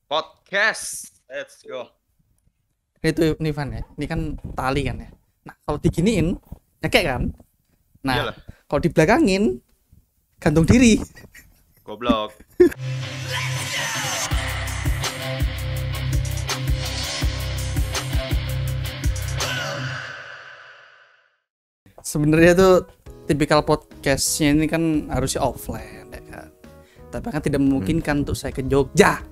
Podcast. Let's go. Itu nih Van ya. Ini kan tali kan ya. Nah, kalau diginiin nyekek kan. Nah, Iyalah. kalau dibelakangin gantung diri. Goblok. Sebenarnya tuh tipikal podcastnya ini kan harusnya offline ya kan. Tapi kan tidak memungkinkan untuk saya ke Jogja.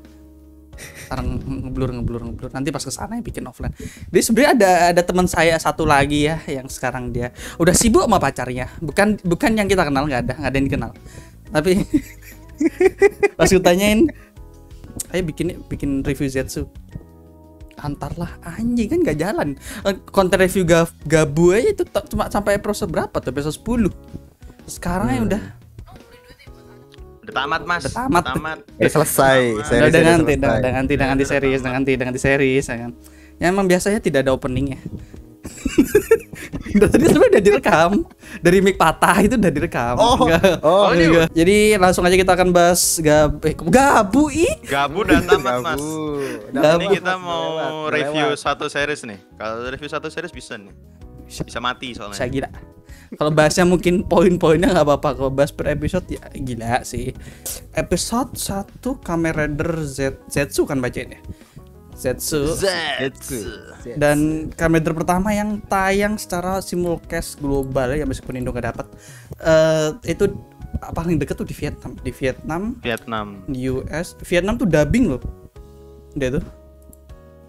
Sekarang ngeblur. Nanti pas kesana ya bikin offline. Jadi sebenarnya ada teman saya satu lagi ya yang sekarang dia udah sibuk sama pacarnya. Bukan yang kita kenal, nggak ada yang dikenal. Tapi pas gue tanyain, ayo bikin review Zetsu. Antarlah anjing kan nggak jalan. Konten review Gabu aja itu cuma sampai episode berapa tuh? Episode 10. Sekarang ya udah Tamat, Mas. Udah tamat. Udah selesai. udah ganti series ya kan. Ya emang biasanya tidak ada openingnya. Tadi sebenarnya udah direkam. Dari mic patah itu udah direkam. Enggak. Jadi langsung aja kita akan bahas Gabu Gabu dan tamat, Mas. Gabu. Ini kita mau review satu series nih. Kalau review satu series bisa nih. Bisa mati soalnya. Saya gila. Kalau bahasnya mungkin poin-poinnya nggak apa-apa. Kalau bahas per episode ya gila sih. Episode 1 Kamen Rider Zetsu kan bacanya. Zetsu. Dan Kamen Rider pertama yang tayang secara simulcast global ya, meskipun Indo nggak dapat. Itu paling deket tuh di Vietnam, di US. Vietnam tuh dubbing loh. Dia tuh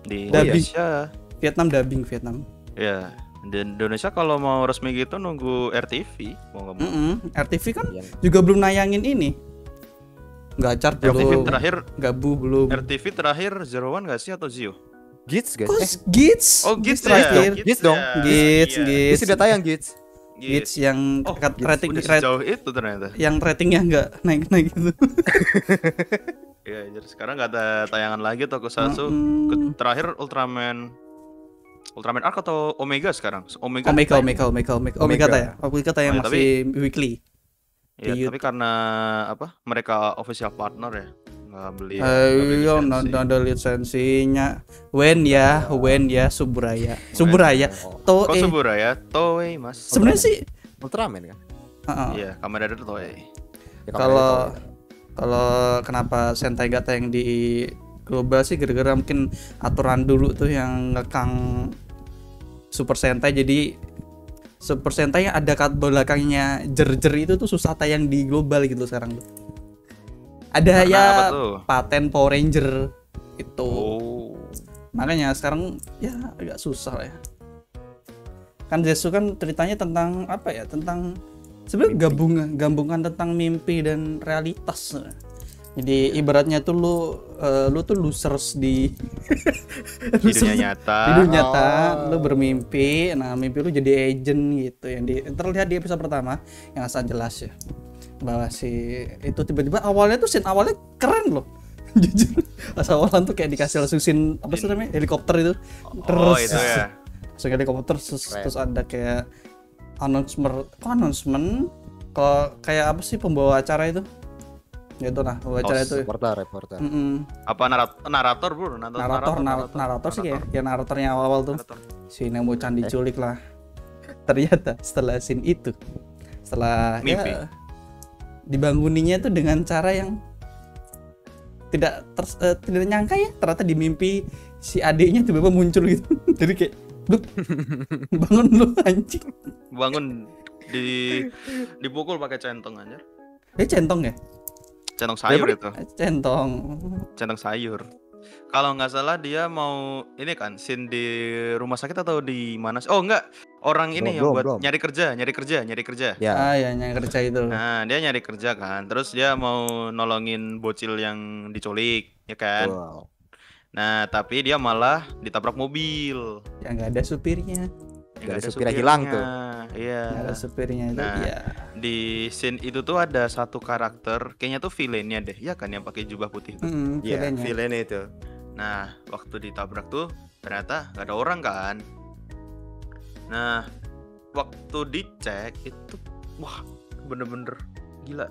Di dubbing. Indonesia. Vietnam. Ya. Di Indonesia kalau mau resmi gitu nunggu RTV. Mau nggak mau. RTV kan juga belum nayangin ini. Gacor RTV belum. terakhir. Gabu belum. RTV terakhir Zero One nggak sih atau Zio? Gits guys. Kok Gits? Oh, Gits terakhir. ya. Gits dong. Gits. Gits sudah tayang Gits. Gits yang rating Udah sejauh itu ternyata. yang ratingnya nggak naik gitu. Iya, jadi sekarang nggak ada tayangan lagi Tokusatsu. Terakhir Ultraman Arc atau Omega sekarang? Omega Omega tayang Oh, masih weekly. Ya, di tapi karena apa? Mereka official partner ya, nggak beli. Iya, ada lisensinya. Wen ya, Suburaya. Kok Suburaya? Toei, Mas. Sebenarnya sih Ultraman kan? Iya, Kamen Rider Toei. Ya, kalau kenapa Sentai gak tayang di global sih gara-gara mungkin aturan dulu tuh yang ngekang Super Sentai. Jadi Super Sentai yang ada kat belakangnya jer itu tuh susah tayang di global gitu sekarang tuh. Ada Karena ya apa tuh? paten Power Ranger itu. Oh. Makanya sekarang ya agak susah lah ya. Kan Zetsu kan ceritanya tentang apa ya? Tentang sebenarnya gabungan tentang mimpi dan realitas. Jadi ibaratnya tuh lu tuh losers di dunia nyata. Di dunia nyata, lu bermimpi. Nah, mimpi lu jadi agent gitu yang terlihat di episode pertama yang asal jelas ya. Bahwa si itu tiba-tiba awalnya tuh scene awalnya keren loh. Jujur. Pas awalan tuh kayak dikasih langsung scene apa sih namanya? Helikopter itu. Terus itu ya. langsung helikopter terus ada kayak announcement kalau kayak apa sih pembawa acara itu? Ya itu nah, pembawa acara itu. Reporter. Apa narator, Bro? Narator sih kayak ya naratornya awal tuh. Si Nemo-chan diculik lah. Ternyata setelah scene itu, setelah mimpi. Ya, dibanguninya tuh dengan cara yang tidak nyangka ya, ternyata di mimpi si adiknya tiba-tiba muncul gitu. Jadi kayak lu bangun lu anjing. Bangun dipukul pakai centong anjir. Centong ya? Centong sayur itu. Centong sayur. Kalau nggak salah dia mau ini kan scene di rumah sakit atau di mana sih? Oh enggak, orang ini yang buat nyari kerja. Ya. Ya nyari kerja itu. Nah, dia nyari kerja kan. Terus dia mau nolongin bocil yang diculik, ya kan? Wow. Nah, tapi dia malah ditabrak mobil. Yang nggak ada supirnya. Gak ada supirnya hilang tuh. Iya. Nggak ada supirnya itu. Nah, ya. Di scene itu tuh ada satu karakter, kayaknya tuh villainnya deh, ya kan yang pakai jubah putih itu. Iya, villainnya itu. Nah, waktu ditabrak tuh ternyata gak ada orang kan. Nah, waktu dicek itu, wah bener-bener gila.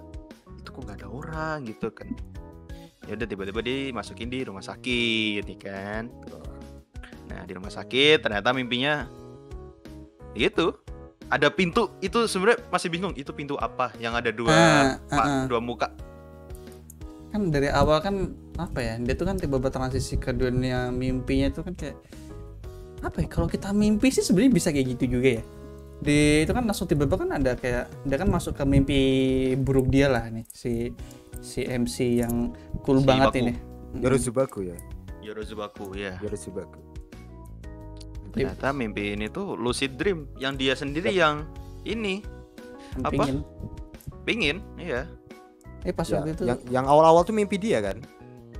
itu kok nggak ada orang gitu kan. Ya udah tiba-tiba dimasukin di rumah sakit nih kan. Nah di rumah sakit ternyata mimpinya gitu, ada pintu. Itu sebenarnya masih bingung itu pintu apa yang ada dua muka. Kan dari awal kan apa ya, dia tuh kan tiba-tiba transisi ke dunia mimpinya tuh kan kayak apa ya, kalau kita mimpi sih sebenarnya bisa kayak gitu juga ya. Itu kan langsung tiba-tiba kan ada kayak dia kan masuk ke mimpi buruk dia lah nih, si MC yang cool banget Baku. Ini Yorozubaku ya. Yorozubaku ya. Yorozubaku. Ternyata mimpi ini tuh lucid dream yang dia sendiri yang ini apa? Pingin, iya. Pas waktu itu yang awal-awal tuh mimpi dia kan?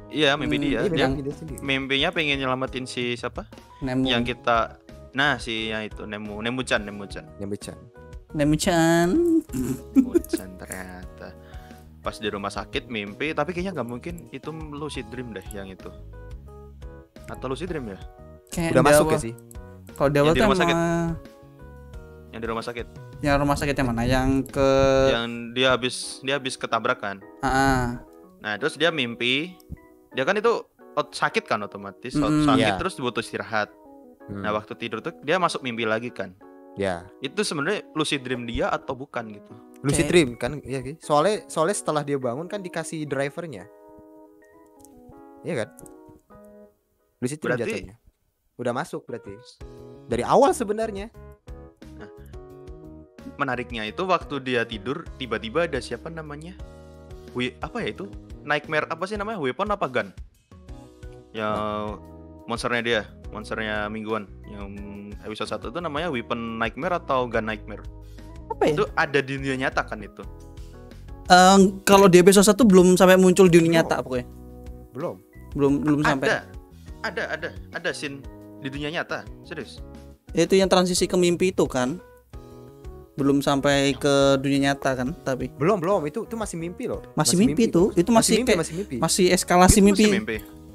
Iya, mimpi dia. Dia sendiri. Mimpinya pengen nyelamatin si siapa? Nemu. Yang kita si yang itu Nemu-chan ternyata. Pas di rumah sakit mimpi, tapi kayaknya nggak mungkin itu lucid dream deh yang itu. Atau lucid dream ya? Kayak udah masuk ya sih. Kalau di awal di rumah sakit. Yang di rumah sakit. Yang rumah sakit yang mana? Yang dia habis ketabrakan. Nah, terus dia mimpi. Dia kan itu sakit kan otomatis. Sakit terus butuh istirahat. Nah, waktu tidur tuh dia masuk mimpi lagi kan. Ya. Itu sebenarnya lucid dream dia atau bukan gitu? Lucid dream kan? Iya, soalnya setelah dia bangun kan dikasih drivernya. Iya kan? Lucid dream jatuhnya. Udah masuk berarti. Dari awal sebenarnya. Nah, menariknya itu waktu dia tidur tiba-tiba ada siapa namanya? Apa ya itu? Nightmare apa sih namanya? Weapon apa gun? Yang monsternya mingguan. Yang episode 1 itu namanya Weapon Nightmare atau Gun Nightmare. Apa ya? Itu ada di dunia nyata kan itu? Kalau di episode 1 belum sampai muncul di dunia nyata pokoknya. Belum sampai. Ada scene di dunia nyata, serius. Itu yang transisi ke mimpi itu kan? Belum sampai ke dunia nyata kan, tapi belum itu masih mimpi loh. Masih mimpi itu masih mimpi. Masih eskalasi mimpi.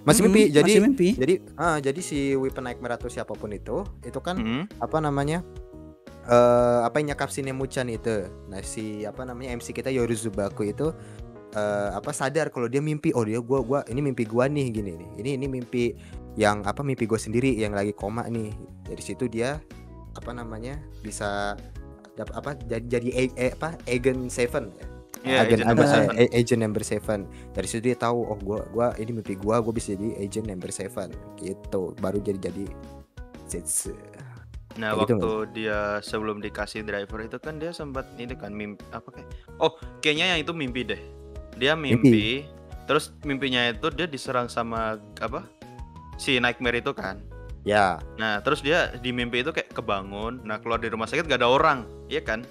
Masih mimpi. Masih mimpi. Jadi si Weapon Nightmare atau siapapun itu kan apa namanya? Apa yang nyakap si Nemu-chan itu. Nah, si apa namanya MC kita Yorozubaku itu sadar kalau dia mimpi. Oh, gua ini mimpi gua nih gini nih. Ini mimpi yang mimpi gua sendiri yang lagi koma nih. Dari situ dia bisa jadi agent 7 ya. Agent number 7. Dari situ dia tahu gua ini mimpi gua bisa jadi agent number 7 gitu. Baru jadi Zetsu. Nah, kayak waktu gitu, dia sebelum dikasih driver itu kan dia sempat ini kan mimpi kayaknya yang itu mimpi deh. Dia mimpi. Terus mimpinya itu dia diserang sama si Nightmare itu kan. Ya. Nah, terus dia di mimpi itu kayak kebangun. Nah, keluar di rumah sakit gak ada orang, iya kan?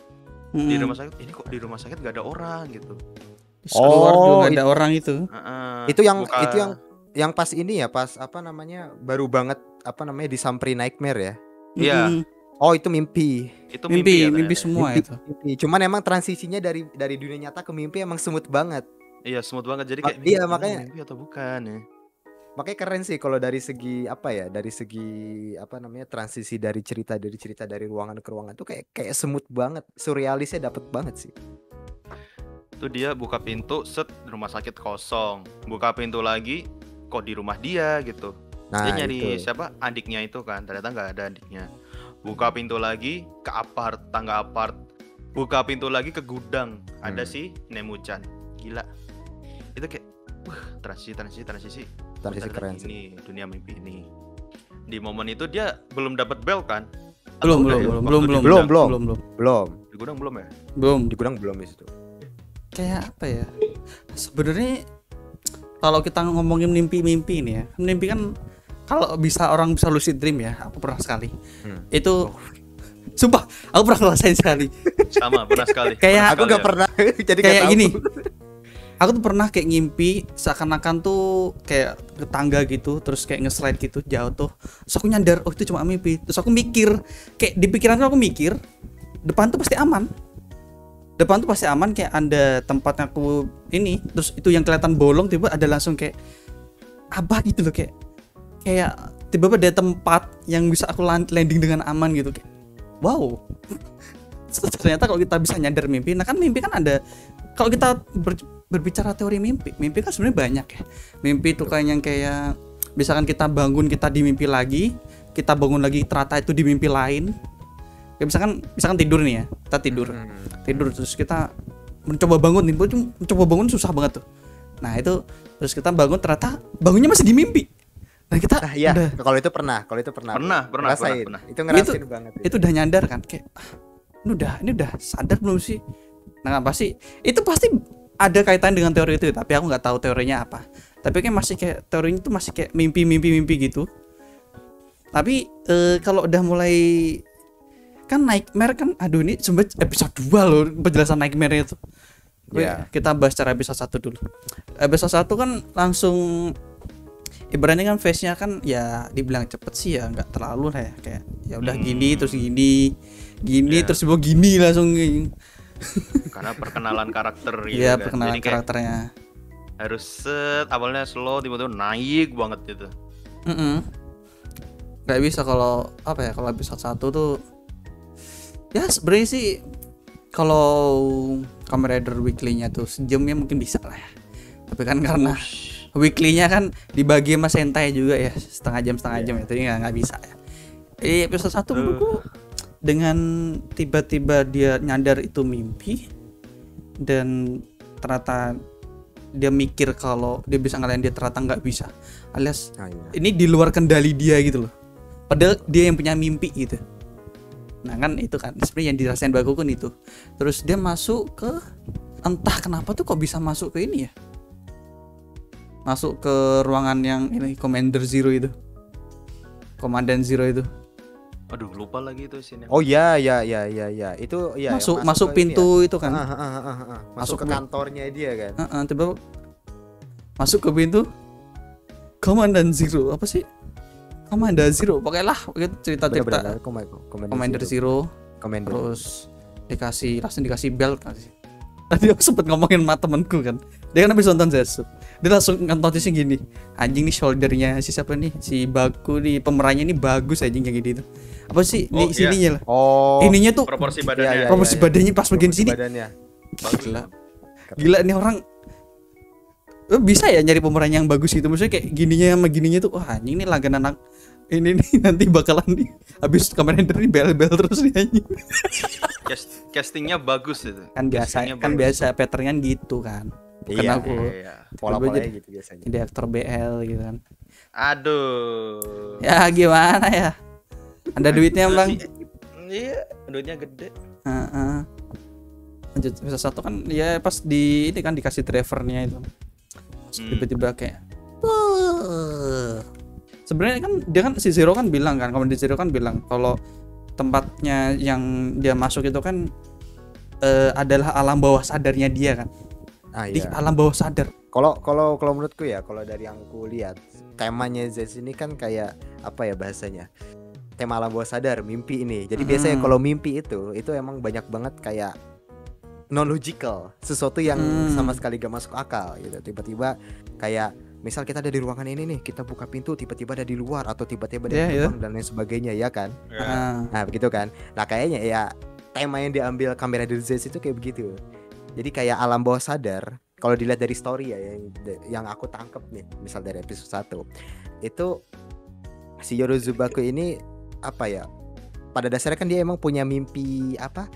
Di rumah sakit, ini kok di rumah sakit gak ada orang gitu. Keluar juga ada orang itu. Itu yang pas ini ya, pas baru banget disamperin Nightmare ya. Iya. Oh, itu mimpi. Itu mimpi ya, semua mimpi, itu. Mimpi. Cuman emang transisinya dari dunia nyata ke mimpi emang smooth banget. Iya, smooth banget. Jadi kayak makanya mimpi atau bukan ya. Makanya keren sih kalau dari segi transisi dari cerita dari ruangan ke ruangan tuh kayak smooth banget, surrealisnya dapet banget sih. Itu dia buka pintu, rumah sakit kosong. Buka pintu lagi, kok di rumah dia gitu. Nah, dia nyari itu. siapa? Adiknya itu kan, ternyata nggak ada adiknya. Buka pintu lagi ke tangga apart. Buka pintu lagi ke gudang, ada si Nemu-chan. Gila. Itu kayak transisi keren sih. Dunia mimpi ini. Di momen itu dia belum dapat bel kan? Belum. Di gudang belum ya? Di gudang belum di situ. Kayak apa ya? Sebenarnya kalau kita ngomongin mimpi ini ya, mimpi kan kalau orang bisa lucid dream ya, aku pernah sekali. Itu sumpah, aku pernah ngerasain sekali. Sama, pernah sekali. Kayak aku nggak pernah. Jadi kayak gini. Aku tuh pernah kayak ngimpi seakan-akan tuh kayak ke tangga gitu, terus kayak nge-slide gitu jauh tuh. Terus aku nyadar, oh itu cuma mimpi. Terus aku mikir, kayak di pikiranku aku mikir, depan tuh pasti aman. Kayak ada tempatnya aku ini, terus itu yang kelihatan bolong tiba ada langsung kayak abah gitu loh, kayak tiba-tiba ada tempat yang bisa aku landing dengan aman gitu, kayak wow. Ternyata kalau kita bisa nyadar mimpi, nah kan mimpi kan ada, kalau kita berbicara teori mimpi kan sebenarnya banyak ya. Mimpi itu kan yang kayak misalkan kita bangun, kita di mimpi lagi, kita bangun lagi ternyata itu di mimpi lain. Ya misalkan tidur nih ya, kita tidur terus kita mencoba bangun nih, mencoba bangun susah banget tuh. Nah itu terus kita bangun ternyata bangunnya masih di mimpi. Nah kita iya, kalau itu pernah ngerasain. Pernah. Itu ngerasain banget. Itu udah nyadar kan kayak ini udah sadar belum sih? Nah pasti itu pasti ada kaitan dengan teori itu, tapi aku nggak tahu teorinya apa. Tapi kan masih kayak teorinya itu masih kayak mimpi gitu. Tapi kalau udah mulai kan nightmare kan, aduh ini sebenarnya episode 2 loh penjelasan nightmare itu. Kita bahas secara episode 1 dulu. Episode 1 kan langsung ibaratnya kan face-nya kan ya dibilang cepet sih ya nggak terlalu lah ya, kayak ya udah gini terus gini terus mau gini langsung. Karena perkenalan karakter gitu Iya, kan. perkenalan Jadi kayak karakternya. harus awalnya slow, tiba-tiba naik banget gitu. Gak bisa kalau episode 1 tuh ya sebenarnya sih kalau Kamen Rider Weekly-nya tuh sejamnya mungkin bisa lah ya. Tapi kan karena weekly-nya kan dibagi sama Sentai juga ya, setengah jam ya, jadi nggak bisa ya. Episode 1 menurutku dengan tiba-tiba dia nyadar itu mimpi dan ternyata dia mikir kalau dia bisa ngalahin, dia ternyata nggak bisa, alias ini di luar kendali dia gitu loh, padahal dia yang punya mimpi gitu. Nah kan itu kan sebenarnya yang dirasain Bakukun itu. Terus dia masuk ke, entah kenapa tuh kok bisa masuk ke ini ya, masuk ke ruangan yang ini Komandan Zero itu. Aduh, lupa lagi itu sini. Oh iya. Itu ya masuk pintu itu kan. Masuk ke kantornya dia kan. Tiba masuk ke pintu Komandan Zero. Apa sih? Komandan Zero. Pakailah cerita-cerita Komandan Zero. Terus langsung dikasih belt kasih. Tadi aku sempet ngomongin sama temenku kan, dia kan habis nonton Zetsu, dia langsung ngontotin gini, anjing nih shouldernya si siapa nih, si Baku nih, pemerannya ini bagus anjing kayak gitu. Apa sih nih sininya lah, ininya tuh proporsi badannya, badannya pas bagian sini, gila nih orang bisa ya nyari pemeran yang bagus gitu, maksudnya kayak gininya sama gininya tuh, wah anjing nih langganan anak ini nih nanti bakalan nih habis Kamen Rider nih bel terus nih anjing. Castingnya bagus itu. Kan biasa patternnya gitu kan. Iya. Pola-polanya gitu biasanya. Jadi aktor BL gitu kan. Aduh. Ya gimana ya? Ada duitnya Bang. Iya, duitnya gede. Lanjut episode 1 kan ya pas di ini kan dikasih drivernya itu. Tiba-tiba kayak sebenarnya kan dia kan si Zero kan bilang kan, Komandan Zero kan bilang kalau tempatnya yang dia masuk itu kan adalah alam bawah sadarnya dia kan. Di alam bawah sadar. Kalau menurutku ya, kalau dari yang ku lihat temanya Z ini kan kayak apa ya bahasanya? Tema alam bawah sadar, mimpi ini. Jadi biasanya kalau mimpi itu emang banyak banget kayak non logical, sesuatu yang sama sekali gak masuk akal gitu. Tiba-tiba kayak misal kita ada di ruangan ini nih, kita buka pintu tiba-tiba ada di luar atau tiba-tiba ada di ruang dan lain sebagainya ya kan. Nah begitu kan. Nah kayaknya ya tema yang diambil Kamen Rider Z itu kayak begitu. Jadi kayak alam bawah sadar. Kalau dilihat dari story ya yang aku tangkep nih, misal dari episode 1 itu si Yorozubaku ini apa ya, pada dasarnya kan dia emang punya mimpi apa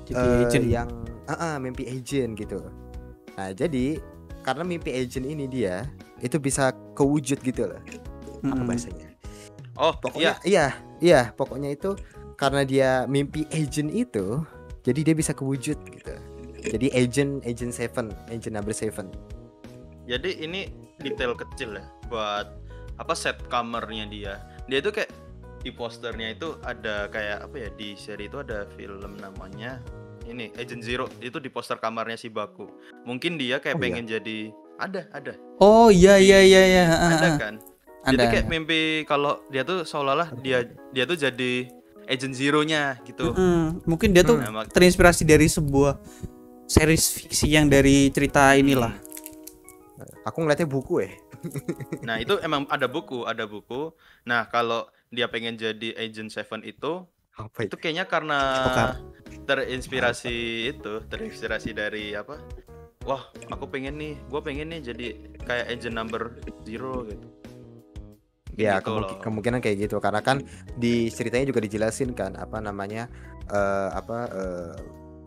yang mimpi agent gitu. Nah jadi karena mimpi agent ini dia itu bisa kewujud gitu loh. Apa bahasanya? Oh, pokoknya iya, pokoknya itu karena dia mimpi agent itu, jadi dia bisa kewujud gitu. Jadi agent number 7. Jadi ini detail kecil ya buat apa set kamarnya dia. Dia itu kayak di posternya itu ada kayak apa ya, di seri itu ada film namanya ini Agent Zero, itu di poster kamarnya si Baku. Mungkin dia kayak pengen jadi ada. Oh iya. Ada kan? Jadi kayak mimpi kalau dia tuh seolah-olah dia tuh jadi Agent Zero-nya gitu. Mungkin dia tuh terinspirasi dari sebuah series fiksi yang dari cerita inilah. Aku ngeliatnya buku Nah, itu emang ada buku. Nah, kalau dia pengen jadi Agent 7 itu itu kayaknya karena terinspirasi dari apa? wah aku pengen nih, gue pengen nih jadi kayak agent number zero gitu. Ya Gitu loh. kemungkinan kayak gitu karena kan di ceritanya juga dijelasin kan apa namanya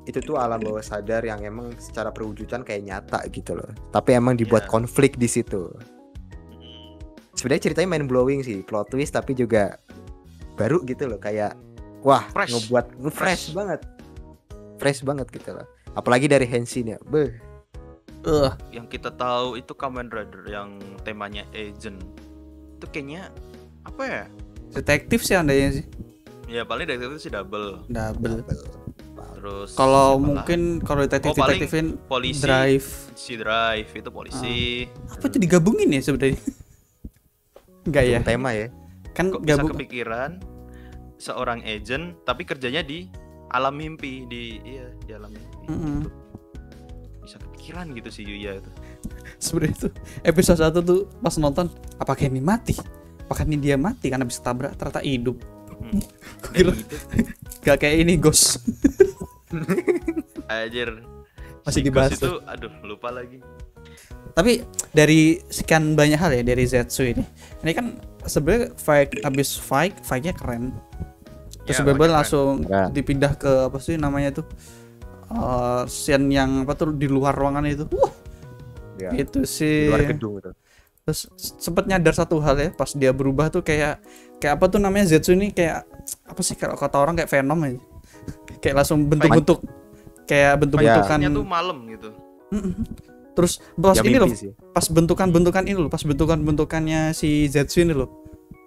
itu tuh alam bawah sadar yang emang secara perwujudan kayak nyata gitu loh. Tapi emang dibuat Iya. konflik di situ. Mm. Sebenarnya ceritanya mind blowing sih, plot twist tapi juga baru gitu loh kayak wah Fresh. ngebuat fresh banget. Fresh banget gitu loh. Apalagi dari Henshin ya. Beuh. Yang kita tahu itu Kamen Rider yang temanya agent. Itu kayaknya apa ya? Detektif sih andanya sih. Ya paling dari itu sih double. Terus Kalau siapa mungkin kalau paling detektifin polisi. Drive. Si Drive itu polisi. Apa itu digabungin ya sebenarnya? Enggak ya? Tema ya. Kan Kok bisa gabung. kepikiran seorang agent tapi kerjanya di alam mimpi di alam mimpi. Mm-mm. Bisa kepikiran gitu si Yuya itu. Sebenarnya tuh episode 1 tuh pas nonton, apakah ini mati? Apakah ini dia mati karena bisa tabrak ternyata hidup. Kira Gitu. gak kayak ini Ghost. Anjir. Masih Si dibahas Ghost itu aduh lupa lagi. Tapi dari sekian banyak hal ya dari Zetsu ini kan sebenarnya fightnya keren. Terus Ya, tiba-tiba fightnya langsung keren. dipindah ke apa sih namanya tuh scene yang apa tuh di luar ruangan itu. Ya. Itu Di sih. luar gedung itu. Terus sempet nyadar satu hal ya pas dia berubah tuh kayak apa tuh namanya Zetsu ini kayak apa sih kalau kata orang kayak Venom aja. Kayak langsung bentuk-bentuk kayak bentuk-bentukan. Fightnya tuh malam gitu. Terus pas Ya, ini loh, mimpi sih. pas bentukan-bentukan ini loh, pas bentukan-bentukannya si Zetsu ini loh.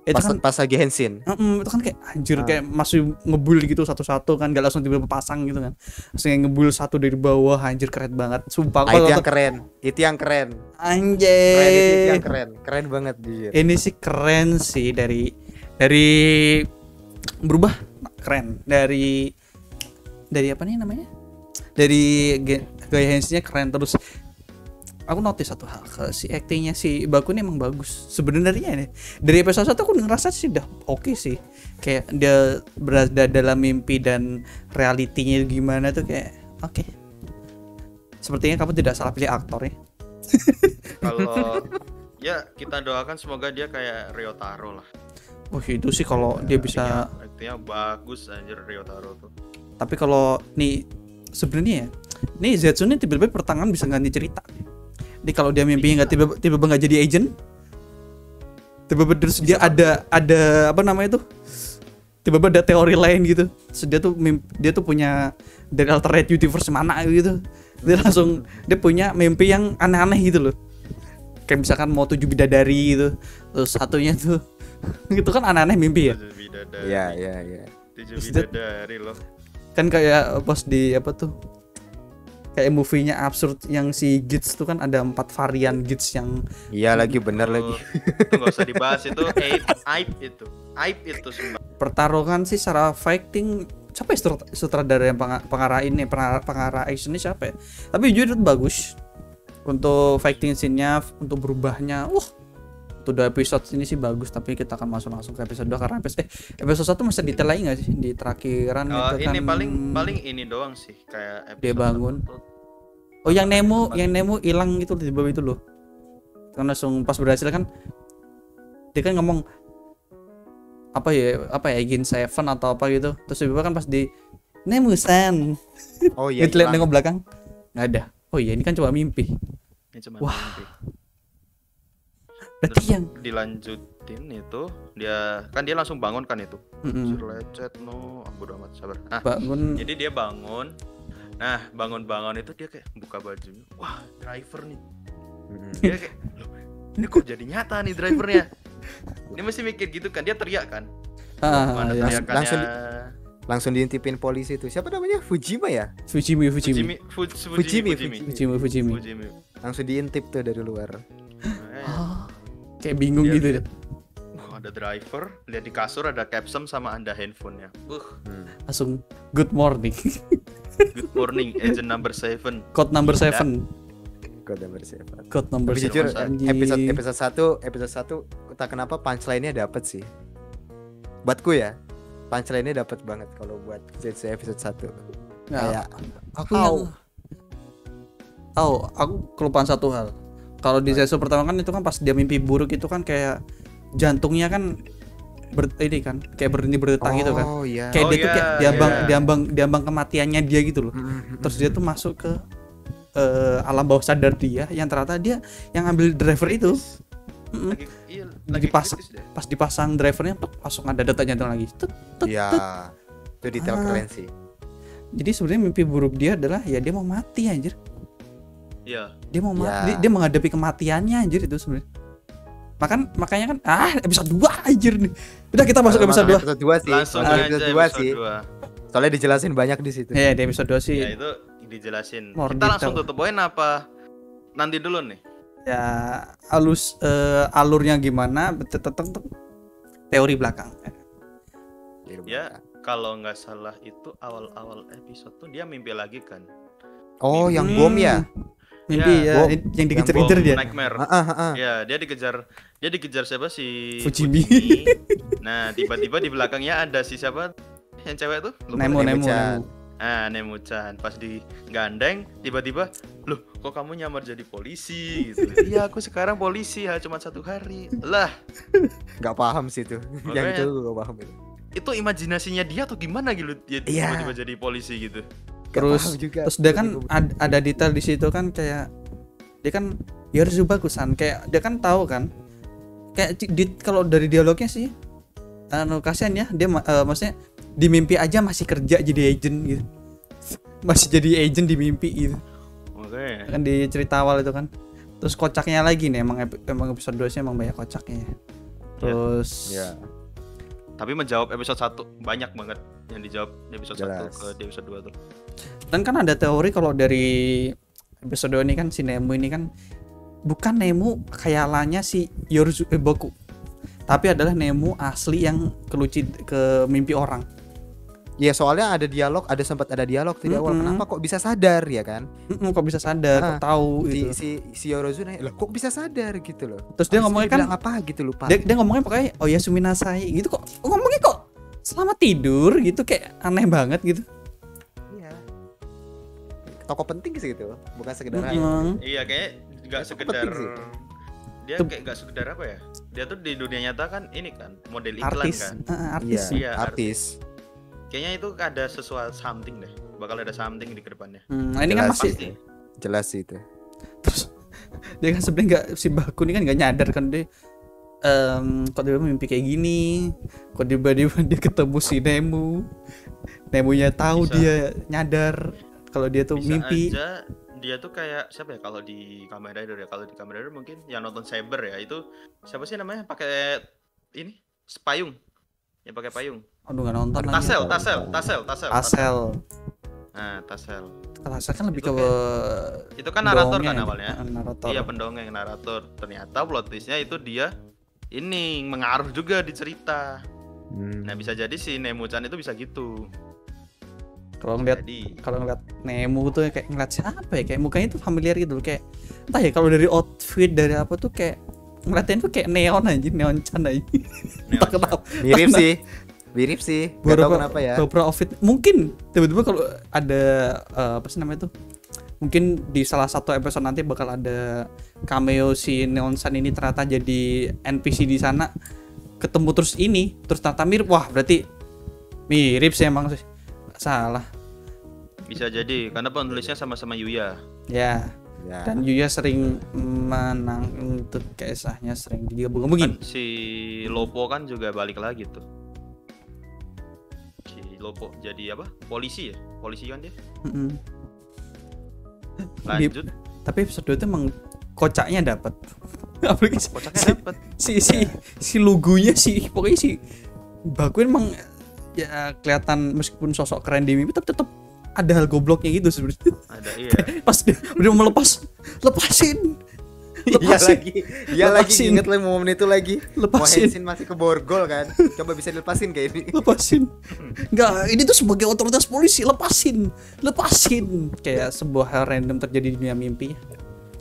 Itu kan Pas lagi Henshin. itu kan kayak anjir kayak masih ngebul gitu satu-satu kan, gak langsung tiba-tiba pasang gitu kan. Langsung yang ngebul satu dari bawah, anjir keren banget. Sumpah Itu yang kalau keren. Itu yang keren. anjir. Itu yang keren. Keren banget jujur. Ini sih keren sih dari berubah keren dari apa nih namanya? Dari gaya Henshin-nya keren terus. Aku notice satu hal si actingnya si Baku ini emang bagus sebenarnya nih. Dari episode 1 aku ngerasa sih udah oke sih. Kayak dia berada dalam mimpi dan realitinya gimana tuh kayak oke. Sepertinya kamu tidak salah pilih aktor ya. Kalau ya kita doakan semoga dia kayak Ryotaro lah. Oh itu sih kalau dia bisa. Artinya bagus anjir Ryotaro tuh. Tapi kalau nih sebenarnya ya, nih Zetsu ini tiba-tiba pertengahan bisa ganti cerita. Nih kalau dia mimpinya nggak tiba-tiba nggak jadi agent, tiba-tiba terus dia ada apa namanya tuh, tiba-tiba ada teori lain gitu. Terus dia tuh punya dari alternate universe mana gitu. Dia langsung dia punya mimpi yang aneh-aneh gitu loh. Kayak misalkan mau 7 bidadari gitu. Terus satunya tuh itu kan aneh-aneh mimpi ya. 7 bidadari. Iya. 7 bidadari loh. Kan kayak pas di apa tuh? Kayak movie-nya absurd yang si Gits tuh kan ada 4 varian Gits yang Iya lagi bener lagi. Itu nggak usah dibahas itu aib itu sumpah. pertarungan sih secara fighting. Siapa ya sutradara yang pengarah ini, pengarah action ini siapa ya? Tapi jujur itu bagus. Untuk fighting scene-nya, untuk berubahnya. Untuk 2 episode ini sih bagus, tapi kita akan masuk langsung ke episode 2 karena episode 1 masih detail lagi nggak sih di terakhiran itu Ini kan paling ini doang sih kayak episode dia bangun. satu. Oh yang Nemo hilang gitu di bawah itu loh. Kan langsung pas berhasil kan dia kan ngomong apa ya Gin Seven atau apa gitu. Terus tiba-tiba kan pas di Nemo-san. Oh iya. Ngeliat nengok belakang nggak ada. Oh iya ini kan cuma mimpi. Ini cuma Wah. mimpi. Berarti Terus yang dilanjutin itu dia langsung bangun kan itu. Mm-mm. Lecet no, bodo amat sabar. bangun Jadi dia bangun. Nah, bangun itu dia kayak buka bajunya. Wah, driver nih. Dia kayak, loh, ini kok jadi nyata nih drivernya. Dia mesti mikir gitu kan, dia teriak kan. Mana ya. teriakannya? Langsung diintipin polisi itu. Siapa namanya? Fujima ya? Fujimi. Fujimi. Langsung diintip tuh dari luar. Kayak bingung Dia gitu lihat, ada driver, lihat di kasur ada capsule sama ada handphonenya. langsung good morning. Good morning, agent number 7. Code number 7. Code number 7. Code number Tapi jujur 7. episode 1 entah kenapa punchline-nya dapet sih. Buatku ya. Punchline-nya dapet banget kalau buat Zetsu episode 1. Nah, Kayak aku how? Oh, aku kelupaan satu hal. Kalau di Zaisu pertama kan itu kan pas dia mimpi buruk itu kan kayak jantungnya kan ini kan kayak berhenti berdetak gitu kan. Oh iya. Kayak dia tuh kayak iya. diambang kematiannya dia gitu loh. Terus dia tuh masuk ke alam bawah sadar dia yang ternyata dia yang ambil driver itu. Dipasang, kritis deh. pas dipasang drivernya langsung ada detak jantung lagi. Iya. Itu detail keren sih. Jadi sebenarnya mimpi buruk dia adalah ya dia mau mati anjir. Iya. Dia mau Ya. dia menghadapi kematiannya anjir itu sebenarnya. Makanya kan episode 2 anjir nih. Udah kita masuk ke episode 2. Episode 2 sih. Langsung Masuk aja episode 2 episode sih. 2. Soalnya dijelasin banyak di situ. Ya, di episode 2 sih. Ya itu dijelasin. More Kita langsung detail. tutup poin apa? Nanti dulu nih. Ya alurnya gimana tetap teori belakang. Ya, kalau nggak salah itu awal-awal episode tuh dia mimpi lagi kan. Oh, yang bom ya? Mimpi Ya, ya, bom. yang dikejar-kejar Bom dia. Nightmare. Ya, dia dikejar siapa sih? Fujimi. Nah, tiba-tiba di belakangnya ada si siapa? Yang cewek tuh? Lupa. Nemo. Ah, Nemo-chan pas digandeng tiba-tiba, "Loh, kok kamu nyamar jadi polisi?" gitu. "Iya, aku sekarang polisi, cuma 1 hari." Lah, Nggak paham sih itu. Yang Makanya. itu nggak paham itu. itu imajinasinya dia atau gimana gitu dia Iya. tiba-tiba jadi polisi gitu. Nggak Terus paham juga. dia kan ada detail di situ kan kayak dia kan Yorzubaku-san kayak dia kan tahu kan kayak kalau dari dialognya sih kasihan ya dia maksudnya di mimpi aja masih kerja jadi agent gitu. Masih jadi agent di mimpi gitu. Oke. Kan di cerita awal itu kan. Terus kocaknya lagi nih emang episode 2 sih emang banyak kocaknya. Terus Ya. Tapi menjawab episode 1 banyak banget yang dijawab di episode 1 Jelas. ke di episode 2 tuh. dan kan ada teori kalau dari episode 2 ini kan si Nemo ini kan bukan Nemo khayalannya si Yorzubaku. Tapi adalah Nemo asli yang ke mimpi orang. Ya soalnya sempat ada dialog di awal. Kenapa kok bisa sadar ya kan? Kok bisa sadar, kok tahu gitu. Si Yorozu nanya, "Loh, kok bisa sadar gitu loh?" Terus dia Habis ngomongnya itu kan bilang apa gitu lupa. dia ngomongnya pokoknya oh ya suminasai gitu kok ngomongnya kok selamat tidur gitu kayak aneh banget gitu. Iya. Tokoh penting sih gitu, bukan sekedar Iya, kayak nggak Itu sekedar penting sih. dia kayak nggak sekedar apa ya? Dia tuh di dunia nyata kan ini kan model iklan Artis, kan. artis. Iya, artis. Kayaknya itu ada sesuatu something deh. Bakal ada something di kedepannya. Nah, ini kan Jelas masih Pasti. Jelas sih itu. terus dia kan sebenarnya nggak si Baku ini kan nggak nyadar kan dia kok dia mimpi kayak gini, kok tiba-tiba dia ketemu si Nemunya tahu Bisa. dia nyadar kalau dia tuh Bisa mimpi. aja dia tuh kayak siapa ya kalau di Kamen Rider ya? Kalau di Kamen Rider mungkin yang nonton Saber ya itu siapa sih namanya pakai ini payung. Yang pakai payung. Aduh nggak nonton lagi. Tasel. Asel. Nah, Tasel. Asel kan lebih Itu ke Itu kan narator pendongeng. kan awalnya. Narator. Iya, pendongeng narator. Ternyata plot twist-nya itu dia ini mengaruh juga di cerita. Nah, bisa jadi si Nemo-chan itu bisa gitu. Kalau ngeliat Jadi Nemo tuh kayak ngeliat siapa ya kayak mukanya tuh familiar gitu loh, kayak entah ya kalau dari outfit dari apa tuh kayak ngeliatin tuh kayak neon aja, neon chan aja. Entah kenapa. Mirip sih. Gak tahu kenapa ya. Beberapa outfit mungkin tiba-tiba kalau ada apa sih namanya tuh, mungkin di salah satu episode nanti bakal ada cameo si Neon Sun ini ternyata jadi NPC di sana, ketemu terus ternyata mirip. Wah berarti mirip sih emang sih, nggak salah bisa jadi karena penulisnya sama-sama Yuya. ya. Ya. Dan Yuya sering untuk kisahnya sering digabung-gabungin. Kan si Lopo kan juga balik lagi tuh. Si Lopo jadi apa? Polisi ya? Polisi kan dia. Lanjut. Tapi episode 2 itu emang kocaknya dapat. Apalagi Kocaknya dapat. si lugunya sih pokoknya si Baku emang ya kelihatan meskipun sosok keren di mimpi tetap ada hal gobloknya gitu sebenarnya. Ada iya. Pas dia udah mau lepasin. Iya lagi inget lah momen itu lagi. Lepasin. Mohensin masih ke borgol kan. Coba bisa dilepasin kayak ini. Lepasin. Enggak, ini tuh sebagai otoritas polisi, lepasin. Kayak sebuah hal random terjadi di dunia mimpi.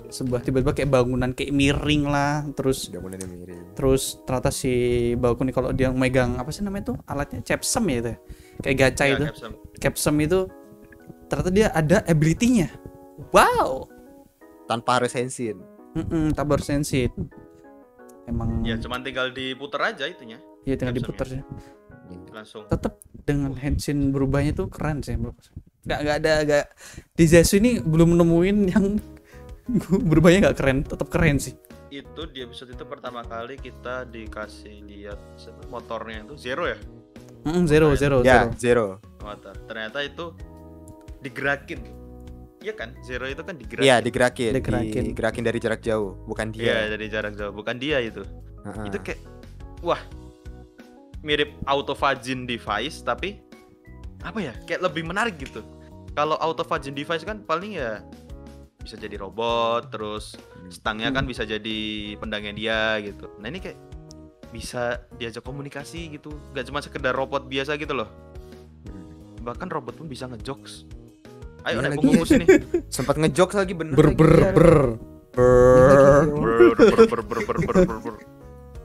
Sebuah tiba-tiba kayak bangunan kayak miring lah, terus Udah mulai miring. terus ternyata si Baku nih kalau dia megang apa sih namanya tuh alatnya capsem ya itu ya? Kayak gacha Ya, itu Capsem. capsem itu ternyata dia ada ability-nya. Wow, tanpa harus hensin. Tabur sensit. Emang Ya cuman tinggal diputer aja itunya. ya tinggal captionnya. diputar sih. Langsung. Tetap dengan hensin berubahnya tuh keren sih bro. Gak di Zesu ini belum nemuin yang berubahnya nggak keren, tetap keren sih. Itu di episode itu pertama kali kita dikasih lihat motornya itu Zero ya? Zero. Ya, Zero. Motor. Ternyata itu digerakin. Iya kan? Zero itu kan digerakin. Iya, digerakin. Digerakin. Digerakin dari jarak jauh, bukan Iya, dia. dari jarak jauh. Bukan dia itu. Heeh. Itu kayak wah, mirip autophagy device tapi apa ya? Kayak lebih menarik gitu. Kalau autophagy device kan paling ya bisa jadi robot, terus stangnya kan bisa jadi pendangnya dia gitu. Nah ini kayak bisa diajak komunikasi gitu, gak cuma sekedar robot biasa gitu loh. Bahkan robot pun bisa ngejokes. Ayo Iya naik lagi. punggung sini. Sempat ngejokes lagi bener. Ber. Ber.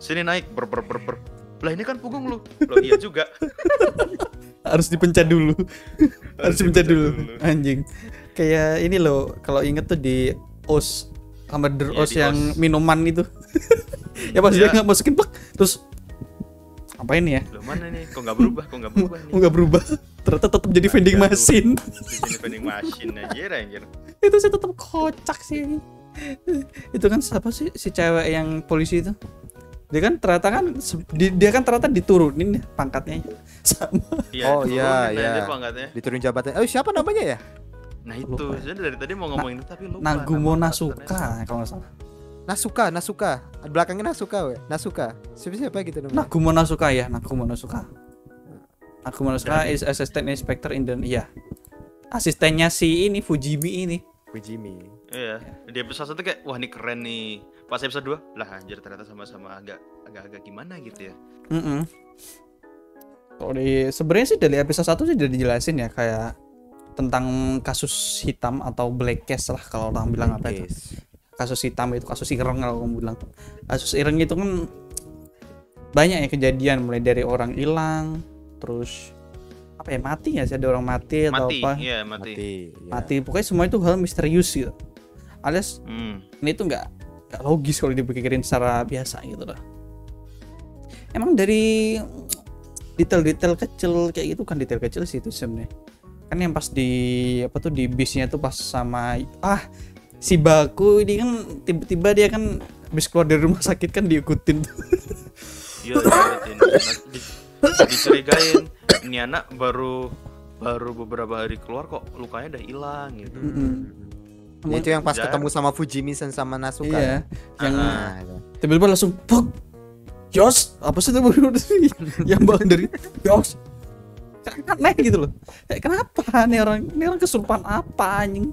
Sini naik ber. Lah ini kan punggung lu. Loh iya juga. Harus dipencet dulu. Harus dipencet dulu. dulu. Anjing. Kayak ini loh, kalau inget tuh di OS Commander Iya, OS di yang OS. minuman itu. Ya pas dia Ya. nggak masukin plek, terus apa ini ya? Loh mana nih? Kok nggak berubah nih? Nggak berubah. Ternyata tetap jadi vending Aduh. machine. Di sini vending machine anjir. Itu sih tetap kocak sih. Itu kan siapa sih si cewek yang polisi itu? Dia kan ternyata diturunin ya pangkatnya sama. Iya, Oh, iya, turunin iya. aja pangkatnya. Diturun jabatan. Oh, siapa namanya ya? Nah itu, Lupa. saya dari tadi mau ngomongin itu tapi lupa. Nagumo nama Nasuka karakternya. kalau nggak salah. Nasuka. Belakangnya Nasuka, we. Nasuka. Siapa gitu namanya? Nagumo Nasuka ya, Nagumo Nasuka. Nagumo Nasuka is assistant inspector in the asistennya si ini Fujimi ini. Fujimi. Iya, di episode 1 kayak wah ini keren nih. Pas episode 2, lah anjir ternyata sama-sama agak gimana gitu ya. Kalau sebenarnya sih dari episode 1 sih udah dijelasin ya kayak tentang kasus hitam atau black case lah kalau orang bilang apa itu. Yes. Kasus hitam itu kasus ireng kalau kamu bilang. Kasus ireng itu kan banyak ya kejadian mulai dari orang hilang, terus apa ya mati ya sih ada orang mati atau apa. Iya mati. Ya. Mati pokoknya semua itu hal misterius gitu. Alias ini tuh nggak logis kalau dipikirin secara biasa gitu loh. Emang dari detail-detail kecil kayak gitu kan detail kecil sih itu sebenarnya. Kan yang pas di apa tuh di bisnya tuh pas sama si Baku ini kan tiba-tiba dia kan habis keluar dari rumah sakit kan diikutin. Iya, dicurigain ini anak baru beberapa hari keluar kok lukanya udah hilang gitu. Ya, itu yang pas Jarang. ketemu sama Fujimi-san sama Nasuka. Iya, yang Nah, itu. tiba-tiba langsung pok. Yos, apa sih itu yang bang dari Yos? Aneh gitu loh. Kayak kenapa nih orang kesurupan apa anjing?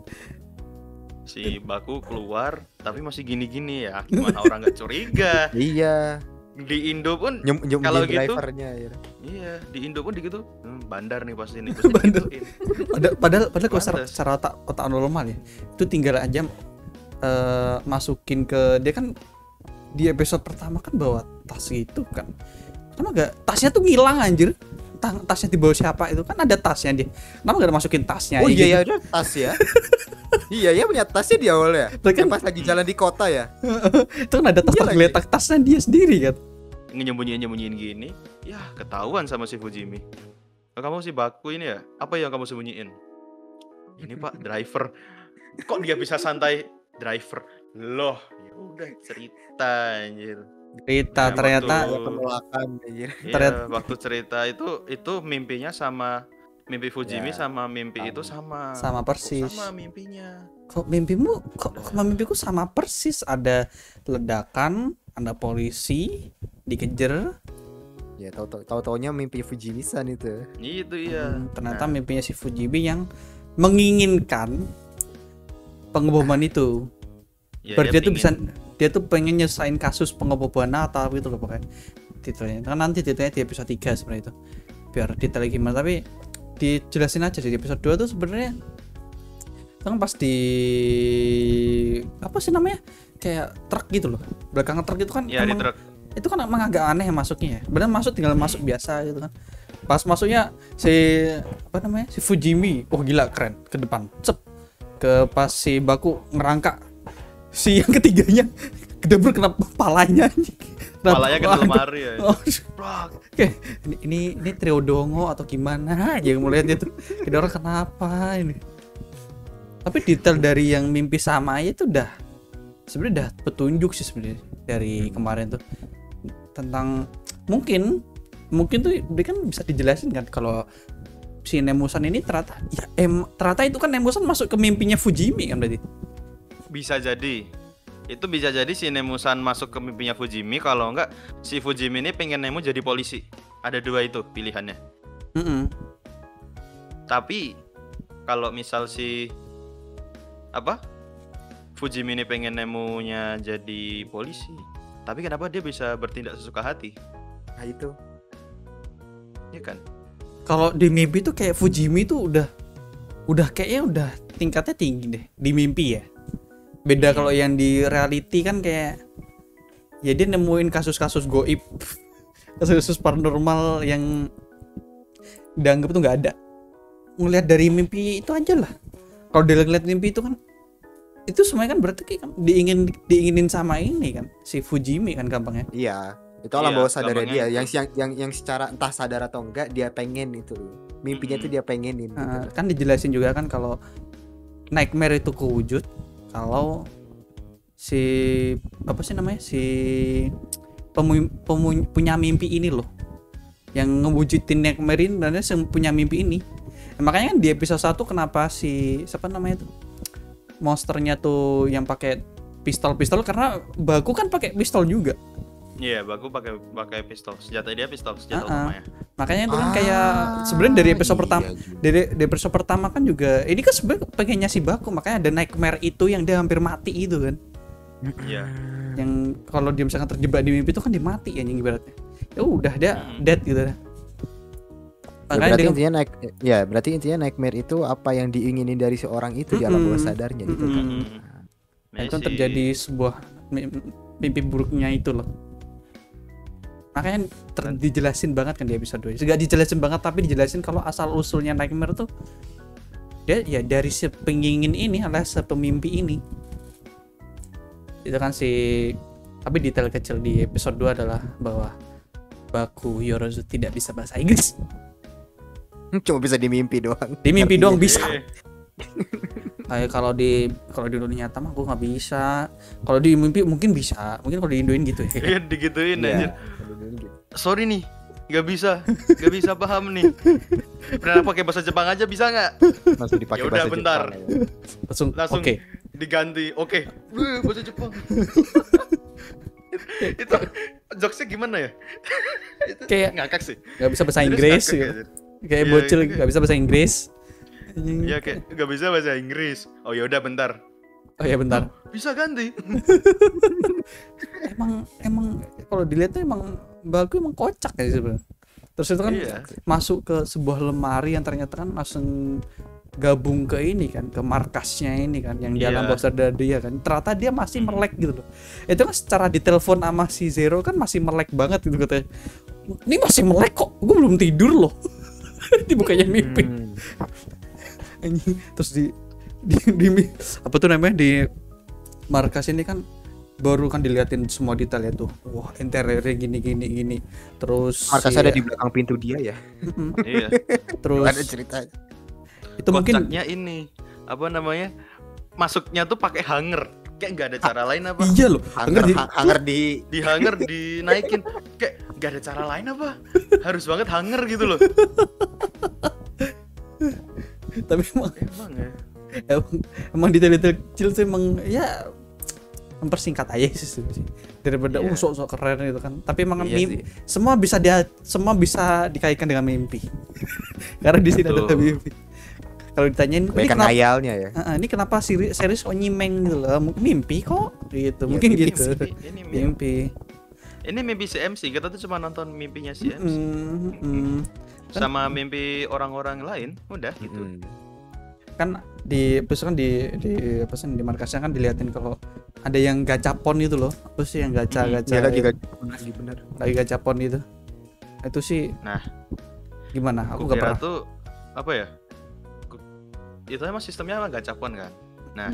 Si Baku keluar tapi masih gini-gini ya. Gimana orang gak curiga? Iya. Di Indo pun Nyum kalau jadi gitu drivernya ya. iya, di Indo pun gitu. Bandar nih pasti nih. Bandar. Gituin. Padahal kalau Pantes. secara otak normal ya, itu tinggal aja masukin ke dia kan di episode pertama kan bawa tas gitu kan. Kenapa gak tasnya tuh ngilang anjir? Tasnya dibawa siapa itu kan ada tasnya dia. Kenapa gak masukin tasnya? Oh gitu? iya ya, ada tas ya. Iya ya punya tasnya di awal ya. Lah kan- Yang pas lagi jalan di kota ya. Itu kan ada tas Iya lagi. geletak tasnya dia sendiri kan. Nyembunyiin gini, ya ketahuan sama si Fujimi. "Oh, kamu si Baku ini ya? Apa yang kamu sembunyiin?" "Ini Pak, driver." "Kok dia bisa santai driver?" "Loh, ya udah cerita anjir." Cerita Nah, ternyata waktu- Penolakan anjir. Iya, Ternyata- waktu cerita itu mimpinya sama mimpi Fujimi Ya, sama mimpi itu sama. sama Kok persis. sama mimpinya. Kok mimpiku sama persis, ada ledakan, ada polisi dikejar. Ya tahu-taunya mimpi Fujimi-san itu. Itu iya. Ternyata Nah, mimpinya si Fujimi yang menginginkan pengeboman itu. ya, Biar dia tuh bisa pingin. dia tuh pengen nyesain kasus pengeboman atau itu loh pokoknya. Titelnya. Kan nanti detailnya di episode 3 sebenarnya itu. Biar detailnya gimana tapi dijelasin aja sih di episode 2 tuh sebenarnya kan pas di apa sih namanya? Kayak truk gitu loh. Belakang truk itu kan Ya di emang truk. itu kan emang agak aneh masuknya ya. Benar masuk tinggal masuk biasa gitu kan. Pas masuknya si apa namanya? Si Fujimi, oh gila keren ke depan. Cep. Ke pas si Baku ngerangkak si yang ketiganya kedebur kena palanya anjing. Kepalanya kena lemari ya. Oh, Brak. Oke, ini trio dongo atau gimana aja yang melihat itu. Ini orang kenapa ini? Tapi detail dari yang mimpi sama aja tuh sebenarnya udah petunjuk sih sebenarnya dari kemarin tuh tentang mungkin tuh dia kan bisa dijelasin kan kalau si Nemusan ini ternyata ternyata itu kan Nemusan masuk ke mimpinya Fujimi kan berarti. Bisa jadi. Itu bisa jadi si Nemusan masuk ke mimpinya Fujimi, kalau enggak si Fujimi ini pengen Nemu jadi polisi. Ada dua itu pilihannya. Tapi kalau misal si Fujimi ini pengen Nemunya jadi polisi, tapi kenapa dia bisa bertindak sesuka hati? Nah itu. Iya kan? Kalau di mimpi tuh kayak Fujimi tuh udah kayaknya udah tingkatnya tinggi deh di mimpi ya. Beda kalau yang di reality kan kayak ya dia nemuin kasus-kasus goib, kasus-kasus paranormal yang dianggap tuh nggak ada. Ngelihat dari mimpi itu aja lah. Kalau dia ngeliat mimpi itu kan itu semuanya kan berarti kan diinginin sama ini kan si Fujimi kan gampangnya. Iya, itu alam bawah sadar dia itu. yang secara entah sadar atau enggak dia pengen itu. Mimpinya tuh dia pengenin gitu. Kan dijelasin juga kan kalau nightmare itu kewujud kalau si punya mimpi ini loh yang ngewujudin nightmare ini dan dia punya mimpi ini. Makanya kan di episode 1 kenapa si siapa namanya itu monsternya tuh yang pakai pistol karena Baku kan pakai pistol juga. Iya, Baku pakai pistol. Senjata utamanya. Makanya itu kan kayak sebenarnya dari episode pertama dari episode pertama kan juga ini kan sebenarnya pengennya si Baku, makanya ada nightmare itu yang dia hampir mati itu kan. Iya. Yang kalau dia misalkan terjebak di mimpi itu kan dia mati ya yang ibaratnya. Ya udah dia dead gitu. Berarti intinya nightmare itu apa yang diinginin dari seorang itu di alam bawah sadarnya gitu kan. Itu terjadi sebuah mimpi buruknya itu loh. Makanya dijelasin banget kan di episode 2. Enggak dijelasin banget tapi dijelasin kalau asal usulnya nightmare tuh dia ya dari si pengingin ini alias pemimpi ini. Itu kan tapi detail kecil di episode 2 adalah bahwa Baku Yorozu tidak bisa bahasa Inggris. Cuma bisa di mimpi doang. Di mimpi doang bisa. Kayak kalau di dunia nyata mah gue nggak bisa. Kalau di mimpi mungkin bisa. Mungkin kalau diindoin gitu ya. Iya digituin aja. Sorry nih, nggak bisa paham nih. Pernah pakai bahasa Jepang aja bisa nggak? Langsung dipakai bahasa bentar. Jepang. Langsung okay. Diganti. Oke. Bahasa Jepang. Itu jokesnya gimana ya? Kayak ngakak sih. Nggak bisa bahasa Inggris. Kayak bocil nggak bisa bahasa Inggris. Iya kayak nggak bisa bahasa Inggris. Oh ya udah bentar. Bisa ganti. emang kalau dilihat tuh emang Baku emang kocak ya sebenarnya. Terus itu kan masuk ke sebuah lemari yang ternyata kan langsung gabung ke ini kan, ke markasnya ini kan yang di alam bawah sadar dia kan. Ternyata dia masih melek gitu loh. Itu kan secara ditelepon sama si Zero kan masih melek banget gitu katanya. Ini masih melek kok. Gue belum tidur loh. Dibukanya mimpi. Terus di apa tuh namanya di markas ini kan baru kan diliatin semua detail ya tuh. Wah, interiornya gini. Terus markasnya ada di belakang pintu dia ya. Iya. Terus ada cerita. Itu kocaknya ini apa namanya? Masuknya tuh pakai hanger. Kayak nggak ada cara lain apa? Iya loh. Hanger di hanger dinaikin. Kayak nggak ada cara lain apa? Harus banget hanger gitu loh. Tapi emang detail-detail kecil sih emang ya mempersingkat aja sih daripada sok-sok keren gitu kan. Tapi emang semua bisa dikaitkan dengan mimpi. Karena di sini ada mimpi. Kalau ditanyain ini kenapa ngayalnya ya. Ini kenapa series kok nyimeng gitu loh. Mimpi kok gitu. Mungkin gitu. Mimpi. Ini mimpi si MC, kita tuh cuma nonton mimpinya si MC. Sama mimpi orang-orang lain, udah gitu. Kan di markasnya kan diliatin kalau ada yang gacapon itu loh. Apa sih yang gacha lagi benar. Lagi gacapon itu. Itu sih. Nah, gimana? Aku enggak pernah. Tuh apa ya? Itu emang sistemnya emang gacapon kan. Nah,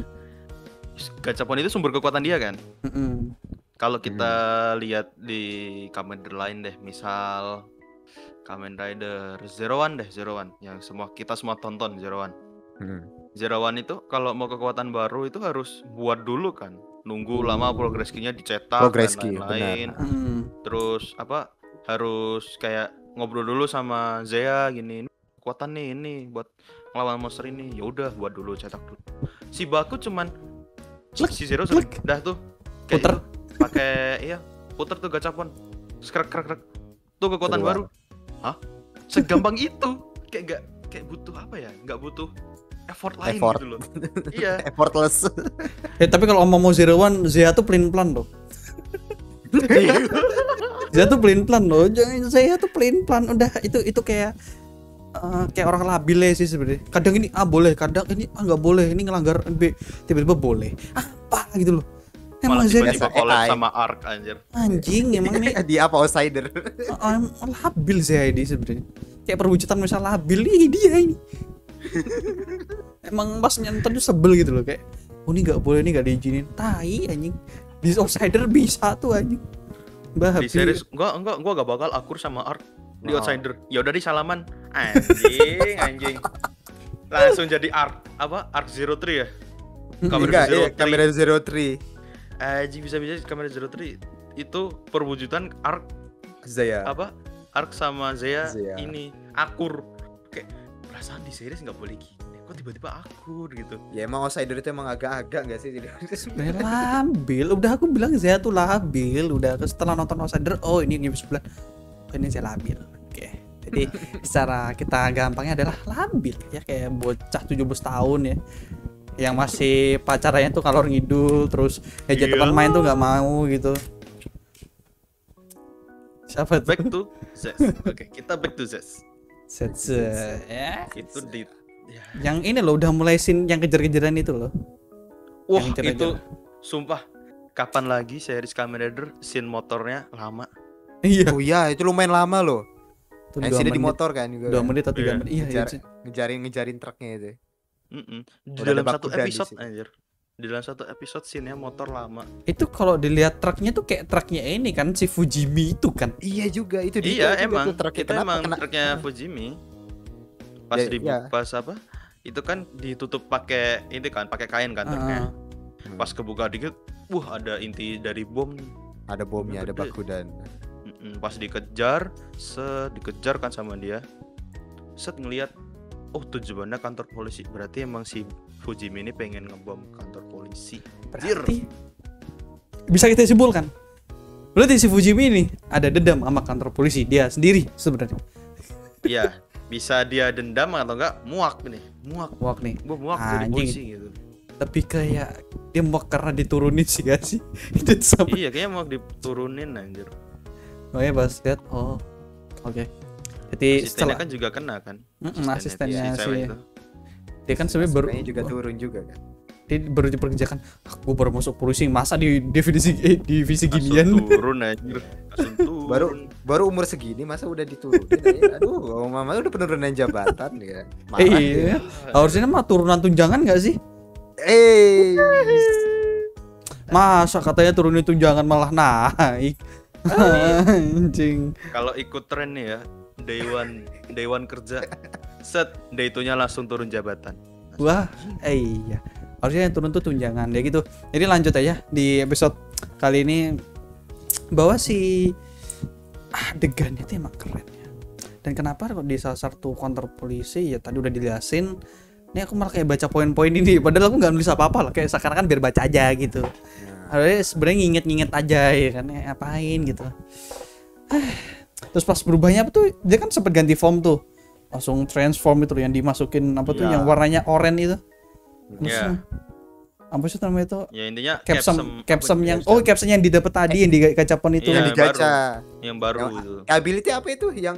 gachapon itu sumber kekuatan dia kan. Mm-mm. Kalau kita lihat di Kamen Rider lain deh, misal Kamen Rider Zero One yang kita semua tonton Zero One. Zero One itu kalau mau kekuatan baru itu harus buat dulu kan, nunggu lama progress key-nya dicetak Progress dan key, lain-lain. Mm. Terus harus kayak ngobrol dulu sama Zea gini, ini kekuatan nih ini buat ngelawan monster ini. Ya udah buat dulu, cetak dulu. Si Baku cuman si Zero dah tuh kayak Puter. gitu, pakai puter tuh gachapon. Skrek. Tuh kekuatan Keluar. baru. Hah? Segampang itu. Kayak butuh apa ya? Enggak butuh effort lain gitu loh. Iya. Effortless. Tapi kalau mau Zero One, Zea tuh pelin-pelan loh. Zea tuh pelin-pelan loh. Zea tuh pelin-pelan. Udah itu kayak orang labil sih sebenarnya. Kadang ini boleh, kadang ini nggak boleh. Ini ngelanggar B, tiba-tiba boleh. Apa gitu loh. Malah Emang Zea tiba-tiba collab sama Ark anjir. anjing emang nih Dia apa outsider? labil Zea ini sebenarnya. Kayak perwujudan misal labil nih dia ini. Emang pas nonton tuh sebel gitu loh, kayak ini nggak boleh, ini nggak diizinin. Tai anjing. Di outsider bisa tuh anjing. Di series gua gak bakal akur sama Ark di Oh. outsider. Ya udah di salaman. Anjing. Langsung jadi Ark Ark 03 ya? Enggak, kamera 03 Bisa-bisa kamera 03 itu perwujudan Ark Zaya. Ark sama Zea Zea. ini akur. Kayak perasaan di series nggak boleh gini. Kok tiba-tiba akur gitu. Ya emang outsider itu emang agak-agak enggak sih? Sebenarnya labil. Udah aku bilang Zea tuh labil. Udah setelah nonton outsider, ini sebelah. Ini Zea labil. Oke. Jadi secara kita gampangnya adalah labil ya, kayak bocah 17 tahun ya. Yang masih pacarannya tuh kalor ngidul, terus ngajak teman main tuh nggak mau gitu. Siapa tuh? Back to Zes. Oke, kita back to Zes. Ya. Itu di Yang ini loh udah mulai scene yang kejar-kejaran itu loh. wah Yang kejar-kejar. itu sumpah kapan lagi series Kamen Rider scene motornya lama. Iya. Oh iya, itu lumayan lama loh. Tuh Sini di motor kan juga. 2 menit atau 3 Iya. menit. Iya, Ngejarin truknya itu. Di Udah ada dalam satu Bakugan di episode situ. anjir. Di dalam satu episode scene-nya motor lama. Itu kalau dilihat truknya tuh kayak truknya ini kan si Fujimi itu kan. Iya juga, itu Iya juga emang tuh truknya. itu Kenapa emang kena? truknya Fujimi. Pas Ya, dibuka iya. pas itu kan ditutup pakai ini kan, pakai kain kan truknya. Pas kebuka dikit, ada inti dari bom. Ada bomnya, ada Gede. bakudan. Pas dikejar kan sama dia. Ngelihat tujuannya kantor polisi. Berarti emang si Fujimi ini pengen ngebom kantor polisi. Berarti bisa kita simpulkan. Berarti si Fujimi ini ada dendam sama kantor polisi dia sendiri sebenarnya. Iya, bisa dia dendam atau enggak muak nih. Muak nih. Gua muak jadi Anjing. polisi gitu. Tapi kayak dia muak karena diturunin sih gak sih? Itu sama. Iya, kayaknya muak diturunin anjir. Makanya pas lihat oke. Jadi Asistennya setelah kan juga kena kan. asistennya si cewek sih. itu. Dia kan sebenarnya baru Kayaknya juga turun juga kan. dia baru diperkerjakan. Gue baru masuk polisi, masa di divisi Langsung ginian. turun anjir. Langsung turun. Baru umur segini masa udah diturunin aja. Aduh, mama udah penurunan jabatan ya. Marah Iya. Harusnya mah turunan tunjangan gak sih? Masa katanya turunin tunjangan malah naik. Anjing. Kalau ikut tren nih ya, day one kerja, day 2-nya langsung turun jabatan. Wah, iya. Harusnya yang turun tuh tunjangan ya gitu. Jadi lanjut aja di episode kali ini, bahwa si adegannya itu emang keren ya. Dan kenapa kok di salah satu kantor polisi ya tadi udah dijelasin. Ini aku malah kayak baca poin-poin ini, padahal aku nggak nulis apa-apa lah, kayak seakan-akan biar baca aja gitu. Harusnya sebenarnya nginget-nginget aja ya kan, ngapain gitu. Terus pas berubahnya apa tuh, dia kan sempat ganti form tuh, langsung transform itu loh, yang dimasukin apa tuh Ya. yang warnanya oranye itu. Ya. Apa sih namanya itu? Ya intinya Capsum yang capsum yang didapat tadi yang di gacapon itu. Iya, Yang digaca. yang baru Yang- itu. Ability apa itu? Yang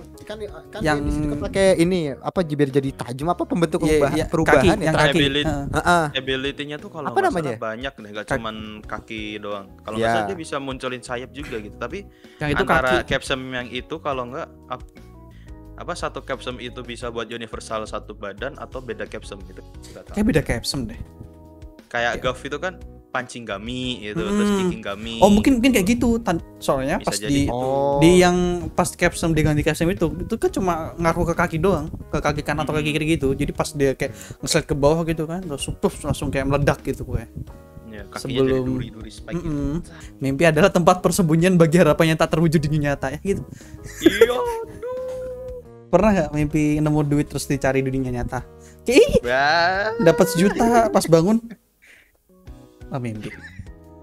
Yang- di situ kan pakai ini apa biar jadi tajam apa pembentuk Iya, perubahan kaki, ya? yang terakhir. kaki. Ability. Heeh. Ability-nya tuh kalau Apa nggak namanya? salah banyak nih, nggak Kaki. cuman kaki doang. Kalau Ya. nggak salah dia bisa munculin sayap juga gitu. Tapi Yang itu antara kaki. capsum yang itu kalau nggak satu capsum itu bisa buat universal satu badan atau beda capsum gitu. Nggak tahu. Kayak beda capsum deh. Kayak Gav itu kan pancing gami gitu, terus kicking gami. Oh mungkin kayak gitu. Soalnya Bisa pas jadi di gitu. di yang pas caption diganti caption itu kan cuma ngaku ke kaki doang, ke kaki kanan atau kaki kiri gitu. Jadi pas dia kayak nge-slide ke bawah gitu kan, terus langsung kayak meledak gitu gue. Ya, kakinya Sebelum jadi duri-duri spike gitu. Mimpi adalah tempat persembunyian bagi harapan yang tak terwujud di dunia nyata ya gitu. Iya. Pernah nggak mimpi nemu duit terus dicari di dunia nyata? Kayak Wah. dapat 1 juta pas bangun. Ah mimpi.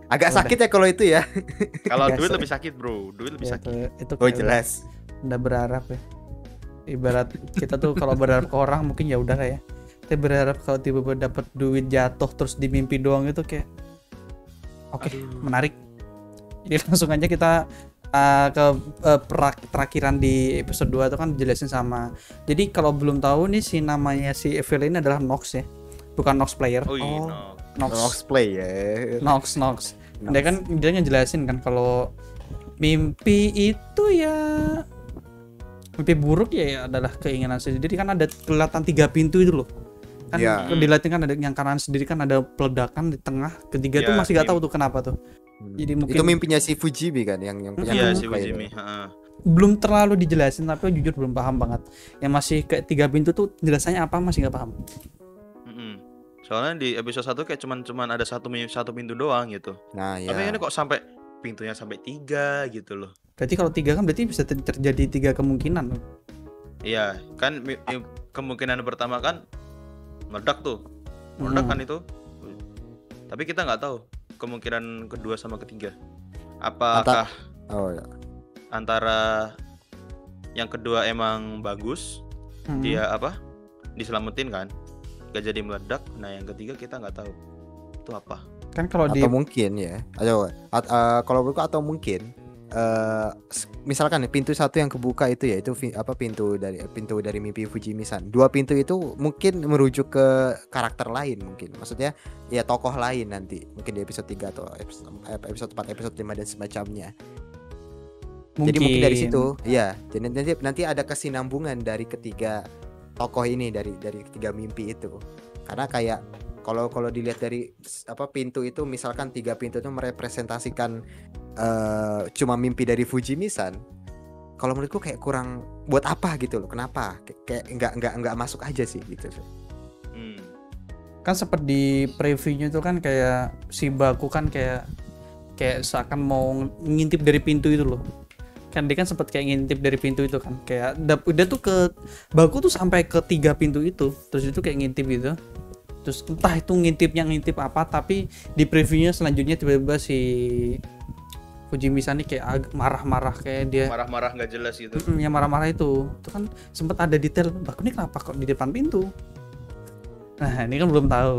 Agak sakit ya kalau itu ya. Kalau Biasa. duit lebih sakit, Bro. Duit lebih Ya, sakit. itu Oh kayak jelas. udah berharap ya. Ibarat kita tuh kalau berharap ke orang mungkin ya udah lah ya. Kita berharap kalau tiba-tiba dapat duit jatuh terus di mimpi doang itu kayak oke, menarik. Jadi langsung aja kita ke perakhiran di episode 2 itu kan jelasin sama. Jadi kalau belum tahu nih si namanya si Evil ini adalah Nox ya. Bukan Nox player. Oh iya, Oh. no. Nox play ya. Nox. Dia ngejelasin kan kalau mimpi itu ya mimpi buruk ya adalah keinginan sendiri. Kan ada kelihatan 3 pintu itu loh. Kan Ya. dilihatin kan ada yang kanan sendiri kan ada peledakan di tengah. Ketiga tuh Ya, masih gak tahu tuh kenapa tuh. Jadi mungkin Itu mimpinya si Fujimi kan yang punya Iya, Nox si play Fujimi, itu. heeh. belum terlalu dijelasin tapi jujur belum paham banget. Yang masih kayak 3 pintu tuh jelasannya apa masih nggak paham. Soalnya di episode 1 kayak cuman ada satu pintu doang gitu. Nah, ya. Tapi ini kok sampai pintunya sampai 3 gitu loh. Berarti kalau 3 kan berarti bisa terjadi 3 kemungkinan. Iya, kan kemungkinan pertama kan meledak tuh. Meledak kan itu. Tapi kita nggak tahu kemungkinan kedua sama ketiga. Apakah Oh ya. antara yang kedua emang bagus, dia diselamatin kan, gak jadi meledak. Nah yang ketiga kita nggak tahu itu apa. Kan kalau Atau mungkin ya. Kalau menurutku atau mungkin misalkan pintu satu yang kebuka itu ya itu pintu dari mimpi Fujimi-san. 2 pintu itu mungkin merujuk ke karakter lain mungkin. Maksudnya ya tokoh lain nanti. Mungkin di episode 3 atau episode 4, episode 5 dan semacamnya. Jadi mungkin dari situ, ya. Jadi nanti ada kesinambungan dari ketiga tokoh ini dari ketiga mimpi itu. Karena kayak kalau dilihat dari pintu itu misalkan 3 pintu itu merepresentasikan cuma mimpi dari Fujimi-san. Kalau menurutku kayak kurang buat apa gitu loh. Kenapa? Kayak enggak masuk aja sih gitu. Kan seperti di previewnya itu kan kayak si Baku kan kayak seakan mau ngintip dari pintu itu loh. Kan dia kan sempat kayak ngintip dari pintu itu kan. Kayak udah tuh ke Baku tuh sampai ke 3 pintu itu. Terus itu kayak ngintip gitu. Terus entah itu ngintip apa, tapi di previewnya selanjutnya tiba-tiba si Fujimi-san ini kayak marah-marah kayak dia marah-marah nggak jelas gitu. Yang marah-marah itu kan sempat ada detail Baku ini kenapa kok di depan pintu. Nah ini kan belum tahu.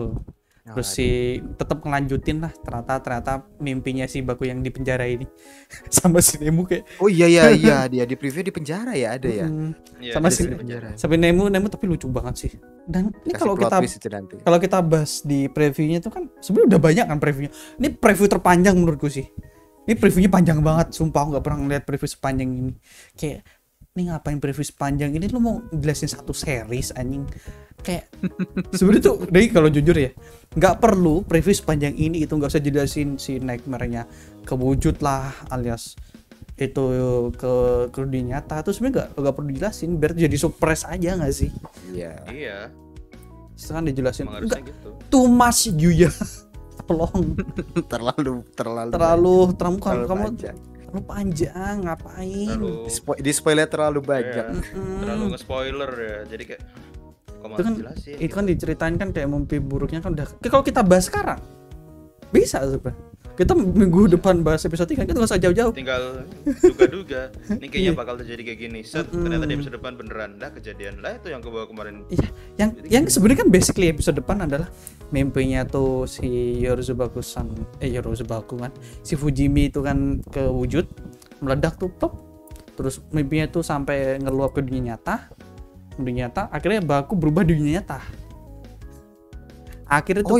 Terus si tetap ngelanjutin lah ternyata mimpinya si Baku yang di penjara ini sama si Nemu kayak oh iya dia di preview di penjara ya ada ya. Sama Ada si di penjara. sampai Nemu tapi lucu banget sih. Dan ini Kasih plot twist itu nanti. kalau kita bahas di previewnya itu kan sebenarnya udah banyak kan previewnya. Ini preview terpanjang menurutku sih. Ini previewnya panjang banget, sumpah aku nggak pernah ngeliat preview sepanjang ini. Kayak ini ngapain preview sepanjang ini, lu mau jelasin satu series anjing. Kayak sebenarnya tuh dari kalau jujur ya nggak perlu preview sepanjang ini, itu nggak usah jelasin si nightmare-nya kewujud lah alias itu ke dunia nyata. Terus sebenarnya nggak perlu dijelasin biar jadi surprise aja nggak sih? Iya. Sekarang dijelasin Harusnya gitu. too much Yuya. Tolong. terlalu kamu panjang. terlalu panjang ngapain? Di spoiler terlalu banyak. Terlalu nge-spoiler ya. Jadi kayak itu kan diceritain kan kayak mimpi buruknya kan udah. Kalau kita bahas sekarang bisa sebenarnya. Kita minggu depan bahas episode 3 kita nggak usah jauh-jauh. Tinggal duga-duga. Ini kayaknya bakal terjadi kayak gini. Ternyata di episode depan beneran kejadian lah itu yang kebawa kemarin. Iya, yang sebenarnya kan basically episode depan adalah mimpinya tuh si Yorozubaku-san, Yorozubaku kan, si Fujimi itu kan kewujud, meledak tuh pop. Terus mimpinya tuh sampai ngeluap ke dunia nyata, akhirnya Baku berubah di dunia nyata. Akhirnya tuh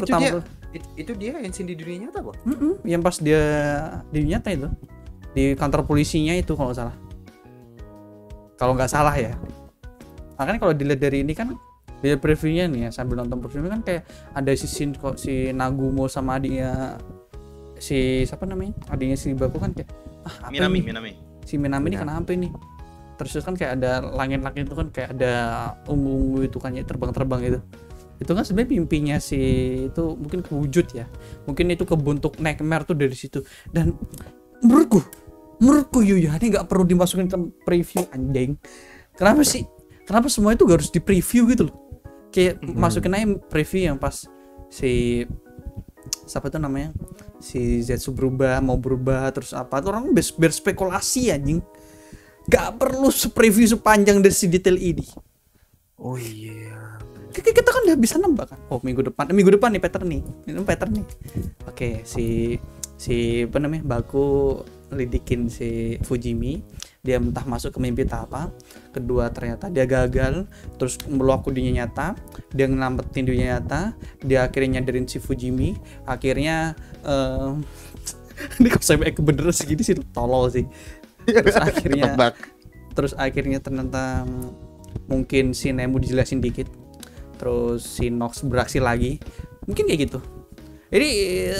Itu dia yang di dunia nyata, Bang? Yang pas dia di dunia nyata itu di kantor polisinya itu kalau nggak salah ya. Makanya kalau dilihat dari ini kan di previewnya nih ya, sambil nonton previewnya kan kayak ada si Nagumo sama adiknya si siapa namanya? Adiknya si Baku kan kayak apa Minami, ini? Minami. Si Minami ini kenapa ini? Terus kan kayak ada langit-langit itu kan kayak ada ungu-ungu itu kan ya terbang-terbang itu. Itu kan sebenarnya mimpinya si itu mungkin kewujud ya. Mungkin itu kebentuk nightmare tuh dari situ. Dan menurutku Yuya ini nggak perlu dimasukin ke preview anjing. Kenapa sih? Kenapa semua itu gak harus di preview gitu loh? Kayak masukin aja preview yang pas si siapa tuh namanya? Si Zetsu mau berubah terus apa? Tuh orang berspekulasi anjing. Gak perlu preview sepanjang dari si detail ini. Oh iya. Kita kan udah bisa nembak kan. Oh minggu depan nih pattern nih. Ini pattern nih. Oke, si apa namanya? Baku lidikin si Fujimi, dia entah masuk ke mimpi tak apa. Kedua ternyata dia gagal, terus meluap ke dunia nyata, dia ngelampetin dunia nyata, dia akhirnya nyadarin si Fujimi, akhirnya ini konsepnya bener segini sih tolol sih. Terus akhirnya ternyata mungkin si Nemu dijelasin dikit, terus si Nox beraksi lagi, mungkin kayak gitu. Ini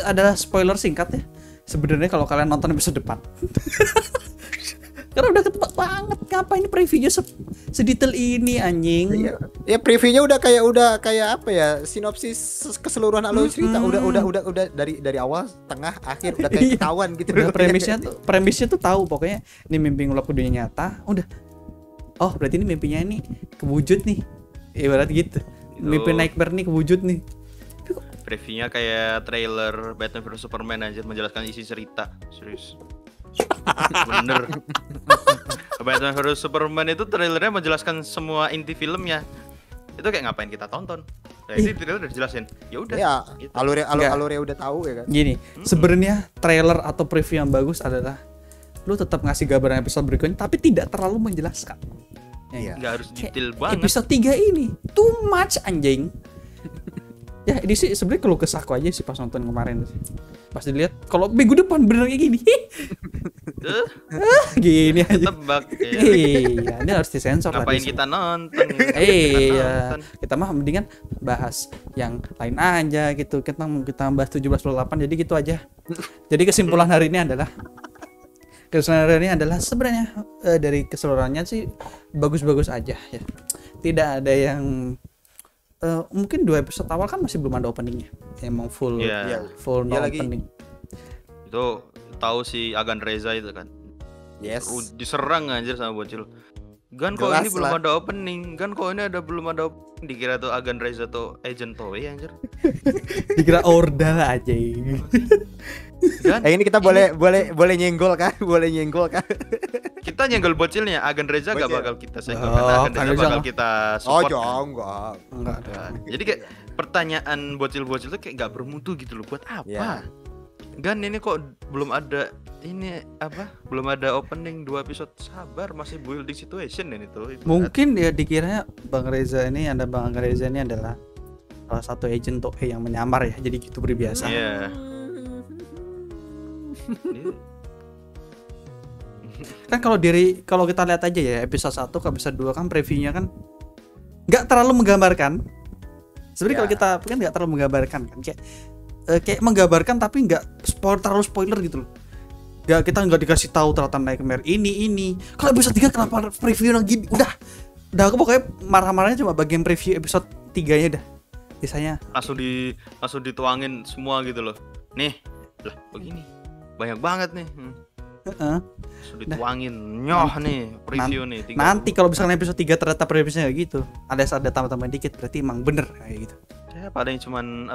adalah spoiler singkat ya. Sebenarnya kalau kalian nonton episode depan karena udah ketebak banget ngapa ini previewnya sedetail ini anjing. Ya previewnya udah kayak apa ya, sinopsis keseluruhan alur cerita. Udah dari awal tengah akhir udah kayak ketahuan gitu. Udah premisnya tuh tahu pokoknya ini mimpi ngelap ke dunia nyata udah. Oh berarti ini mimpinya ini kewujud nih, ibarat gitu. Mimpi nightmare nih kewujud nih. Previewnya kayak trailer Batman vs Superman aja, menjelaskan isi cerita. Serius. Bener. Batman vs Superman itu trailernya menjelaskan semua inti filmnya. Itu kayak ngapain kita tonton? Nah, ini trailer udah dijelasin. Ya udah. Ya, gitu. alurnya udah tahu ya kan. Gini, sebenarnya trailer atau preview yang bagus adalah lu tetap ngasih gambaran episode berikutnya tapi tidak terlalu menjelaskan. Iya. Nggak harus detail banget. Episode 3 ini too much anjing. Ya ini sih sebenarnya kalau kesahku aja sih pas nonton kemarin sih. Pas dilihat kalau minggu depan bener kayak gini. Gini aja. Tebak. Iya, ini harus disensor. Ngapain kita nonton? Iya, kita mah mendingan bahas yang lain aja gitu. Kita bahas 17/8 jadi gitu aja. Jadi kesimpulan hari ini adalah sebenarnya dari keseluruhannya sih bagus-bagus aja ya. Tidak ada yang mungkin 2 episode awal kan masih belum ada openingnya. Emang full no opening. Itu tahu si Agan Reza itu kan. Yes. Diserang anjir sama bocil. Kan kok ini belum ada opening. Belum ada opening. Dikira tuh Agan Reza tuh agent Toei anjir. Dikira Orda aja. Kan? Ini kita boleh nyenggol kan? Boleh nyenggol kan? Kita nyenggol bocilnya, Agan Reza gak bakal kita senggol karena Agan Reza bakal kita support. Enggak. Jadi kayak pertanyaan bocil-bocil tuh kayak gak bermutu gitu loh. Buat apa? Ya. Gan ini kok belum ada belum ada opening 2 episode. Sabar, masih building situation ini tuh. Mungkin ya dikira Bang Reza ini adalah salah satu agent Toei yang menyamar ya. Jadi gitu berbiasa. Iya. Kan kalau kita lihat aja ya episode 1 ke episode 2 kan previewnya kan nggak terlalu menggambarkan. Sebenarnya kalau kita kan nggak terlalu menggambarkan kan kayak menggambarkan tapi nggak terlalu spoiler gitu loh. Kita nggak dikasih tahu ternyata nightmare ini. Kalau episode 3 kenapa preview yang gini? Udah aku pokoknya marah-marahnya cuma bagian preview episode 3-nya dah. Biasanya langsung dituangin semua gitu loh. Nih, lah begini. Banyak banget nih. Sudah dituangin nih preview nih 3. Nanti kalau misalnya episode 3 ternyata previewnya kayak gitu, ada tambah-tambahan dikit berarti emang bener kayak gitu. Siapa ada yang cuman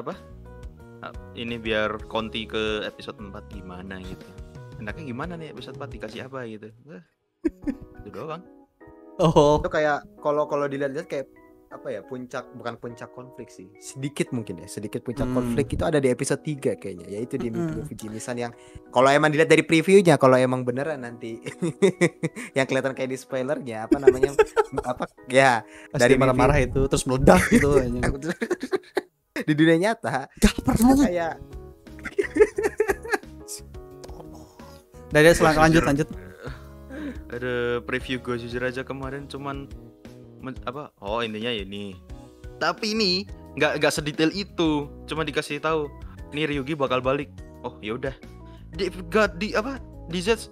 ini biar konti ke episode 4 gimana gitu. Enaknya gimana nih episode 4 dikasih apa gitu. Itu doang. Oh. Itu kayak kalau dilihat-lihat kayak apa ya, bukan puncak konflik sih, sedikit puncak konflik itu ada di episode 3 kayaknya, yaitu di mimpi Fujimi-san yang kalau emang dilihat dari previewnya, kalau emang beneran nanti yang kelihatan kayak di spoilernya apa namanya ya dari marah-marah itu terus meledak gitu di dunia nyata gak perlu kayak dari lanjut ada preview gue jujur aja kemarin cuman intinya ya ini. Tapi ini nggak sedetail itu. Cuma dikasih tahu, nih Ryugi bakal balik. Oh, ya udah. di apa? Di Z.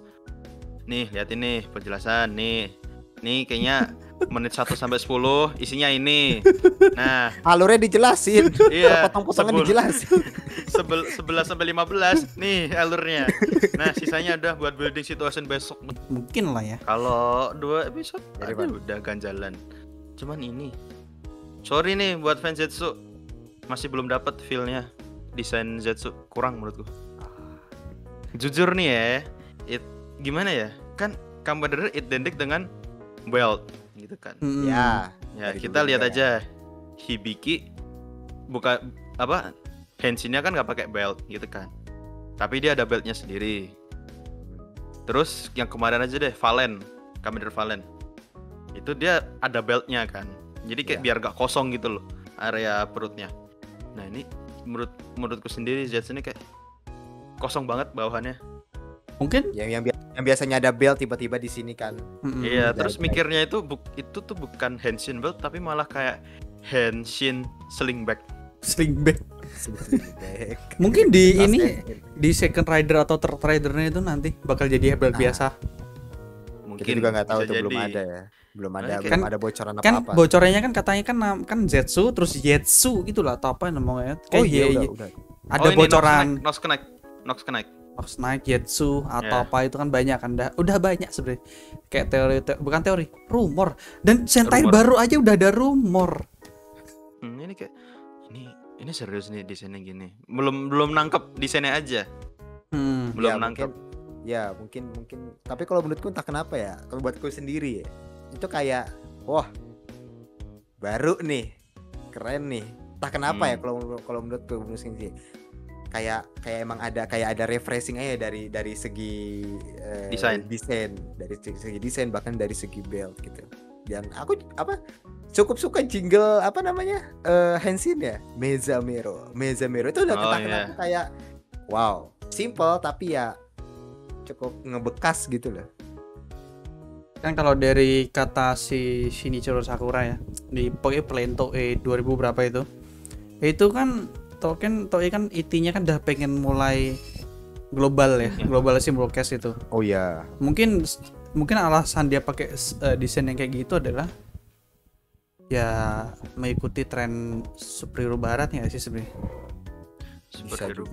Nih, liatin nih penjelasan nih. Nih kayaknya menit 1 sampai 10 isinya ini. Nah, Alurnya dijelasin. iya, Potong-potongan dijelasin. 11 sampai 15 nih alurnya. Nah, sisanya udah buat building situation besok. Mungkin lah ya. Kalau 2 episode Jadi, aja udah ganjalan. Cuman ini. Sorry nih buat fans Zetsu. Masih belum dapat feel-nya. Desain Zetsu kurang menurutku. Jujur nih ya, gimana ya? Kan Kamen Rider identik dengan belt gitu kan. Ya. Ya, Dari kita dulu lihat juga aja Hibiki buka apa? Henshin-nya kan nggak pakai belt gitu kan. Tapi dia ada beltnya sendiri. Terus yang kemarin aja deh, Valen, Kamen Rider Valen. Itu dia ada beltnya kan. Jadi kayak biar gak kosong gitu loh area perutnya. Nah, ini menurutku sendiri Zetsu ini kayak kosong banget bawahannya. Mungkin Yang biasanya ada belt tiba-tiba di sini kan. Iya, terus mikirnya itu tuh bukan Henshin belt tapi malah kayak Henshin slingback. slingback. Mungkin di ini di second rider atau third ridernya itu nanti bakal jadi belt biasa. Mungkin Kita juga nggak tahu bisa tuh, belum jadi. ada ya. Belum ada Kan- belum ada bocoran Kan apa-apa. bocorannya kan katanya kan Zetsu terus Yetsu gitu lah atau apa namanya. Oh Kayak iya udah. Ada Oh, ini bocoran Nox Connect. Fox Knight, Yetsu atau Ya. apa itu kan banyak kan udah banyak sebenarnya. Kayak bukan teori, rumor. Dan Sentai Rumor. baru aja udah ada rumor. Ini kayak ini serius nih desainnya gini. Belum nangkep desainnya aja. Belum Ya, nangkep. mungkin tapi kalau menurutku entah kenapa ya, kalau buatku sendiri ya, itu kayak wah, baru nih, keren nih. Entah kenapa ya, kalau menurutku sendiri kayak emang ada refreshing aja dari segi Desain. dari segi desain, bahkan dari segi belt gitu. Dan aku cukup suka jingle apa namanya Henshin ya, Mezamero itu udah Oh, entah kenapa kayak wow, simple tapi ya cukup ngebekas gitu loh. Kan kalau dari kata si Shinichiro Sakura ya di pokoknya Plain Toei 2000 berapa itu kan Toei kan intinya kan udah pengen mulai global ya, global simulcast itu. Oh ya. Mungkin alasan dia pakai desain yang kayak gitu adalah ya mengikuti tren superhero barat ya sih sebenarnya.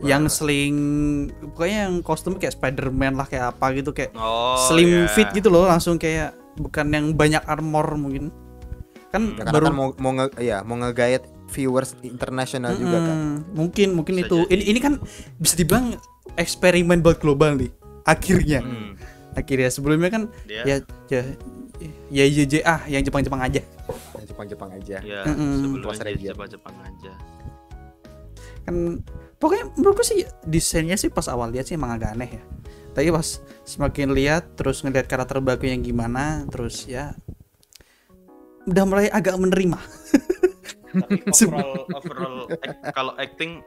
Yang sling pokoknya yang kostum kayak Spider-Man lah, kayak apa gitu, kayak slim fit gitu loh, langsung kayak bukan yang banyak armor mungkin. Kan Ya, baru kan mau ngegayat viewers internasional juga kan. Mungkin Bisa itu. jadi. Ini kan bisa dibilang eksperimen buat global nih. Akhirnya sebelumnya kan Dia- ya yang Jepang aja. Yang Jepang aja. Ya, Plus sebelumnya region. Jepang aja. Kan pokoknya menurutku sih desainnya sih pas awal lihat sih emang agak aneh ya. Tapi pas semakin lihat terus ngeliat karakter baku yang gimana, terus ya udah mulai agak menerima. Tapi overall kalau acting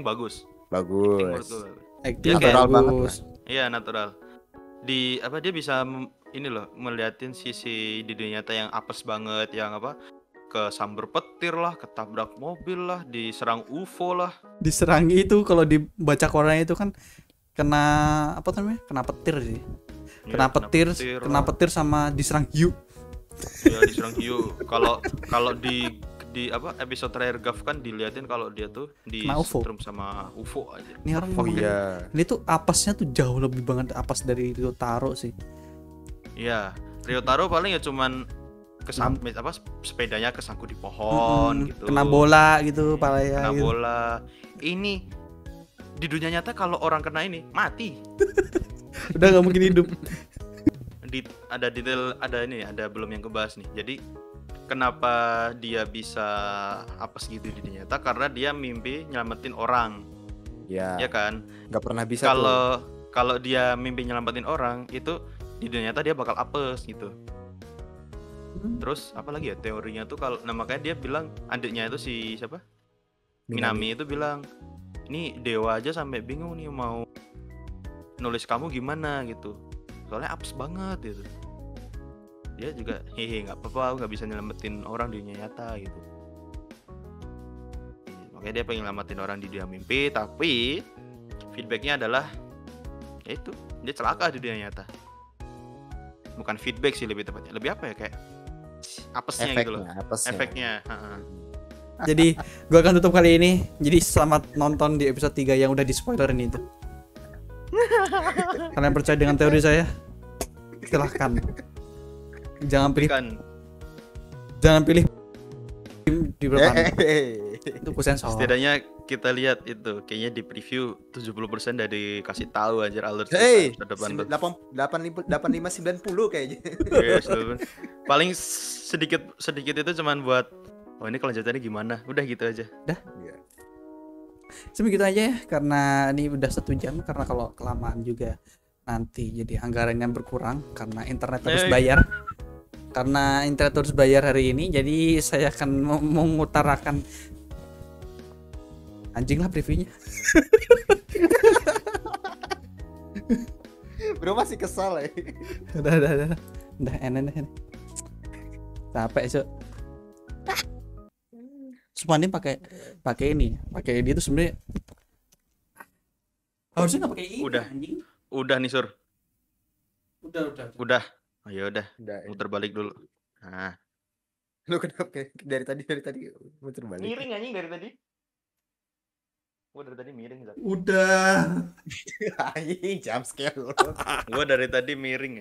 bagus. Bagus. menurutku. Acting Natural banget bagus. Iya, natural. Dia bisa ini loh, melihatin sisi di dunia nyata yang apes banget, yang kesambar petir lah, ketabrak mobil lah, diserang UFO lah. Diserang itu kalau dibaca Koreanya itu kan kena apa namanya? Kena petir sih. Ya, Kena petir sama diserang hiu. Ya, diserang hiu. Kalau di episode terakhir Gav kan diliatin kalau dia tuh di Kena UFO. setrum sama UFO aja. Ini orang Oh emang- iya. Ini tuh apesnya tuh jauh lebih banget apas dari Ryotaro sih. Iya, Ryotaro paling ya cuman sepedanya kesangkut di pohon gitu. Kena bola gitu palanya Kena gitu. bola. Ini di dunia nyata kalau orang kena ini mati. Udah nggak mungkin hidup. Ada detail, ada belum yang kebahas nih. Jadi kenapa dia bisa apes gitu di dunia nyata? Karena dia mimpi nyelamatin orang, Ya. ya kan? Nggak pernah bisa tuh. Kalau dia mimpi nyelamatin orang itu di dunia nyata dia bakal apes gitu. Terus apa lagi ya teorinya tuh, makanya dia bilang adiknya itu si siapa? Minami itu bilang, ini dewa aja sampai bingung nih mau nulis kamu gimana gitu. Soalnya apes banget gitu. Dia juga nggak apa-apa, aku nggak bisa nyelamatin orang di dunia nyata gitu. Makanya dia pengen nyelamatin orang di dunia mimpi, tapi feedbacknya adalah Ya itu, dia celaka di dunia nyata. Bukan feedback sih lebih tepatnya. Lebih apa ya, kayak apesnya gitu loh. Efeknya. Jadi gue akan tutup kali ini. Jadi selamat nonton di episode 3 yang udah di spoilerin itu. Kalian percaya dengan teori saya? Silahkan. Jangan pilih di berapa. Itu kusensor. Setidaknya kita lihat itu kayaknya di preview 70% dari kasih tahu aja alert depan 8590 kayaknya. Yes, paling sedikit itu cuman buat ini kelanjutannya gimana, udah gitu aja. Udah. Sebegitu aja ya, karena ini udah 1 jam. Karena kalau kelamaan juga nanti jadi anggarannya berkurang karena internet harus bayar. Karena internet harus bayar hari ini, jadi saya akan mengutarakan anjing lah previewnya. Bro masih kesal ya. Udah enak. Capek so. Semuanya pakai ini itu sebenarnya harusnya nggak pakai ini. Udah nih Sur. Udah. Ayo udah. Muter balik dulu. Nah. Lu kenapa dari tadi muter balik? Miring anjing dari tadi. Gua dari tadi miring. Udah. Anjing jump scare lu. Gua dari tadi miring.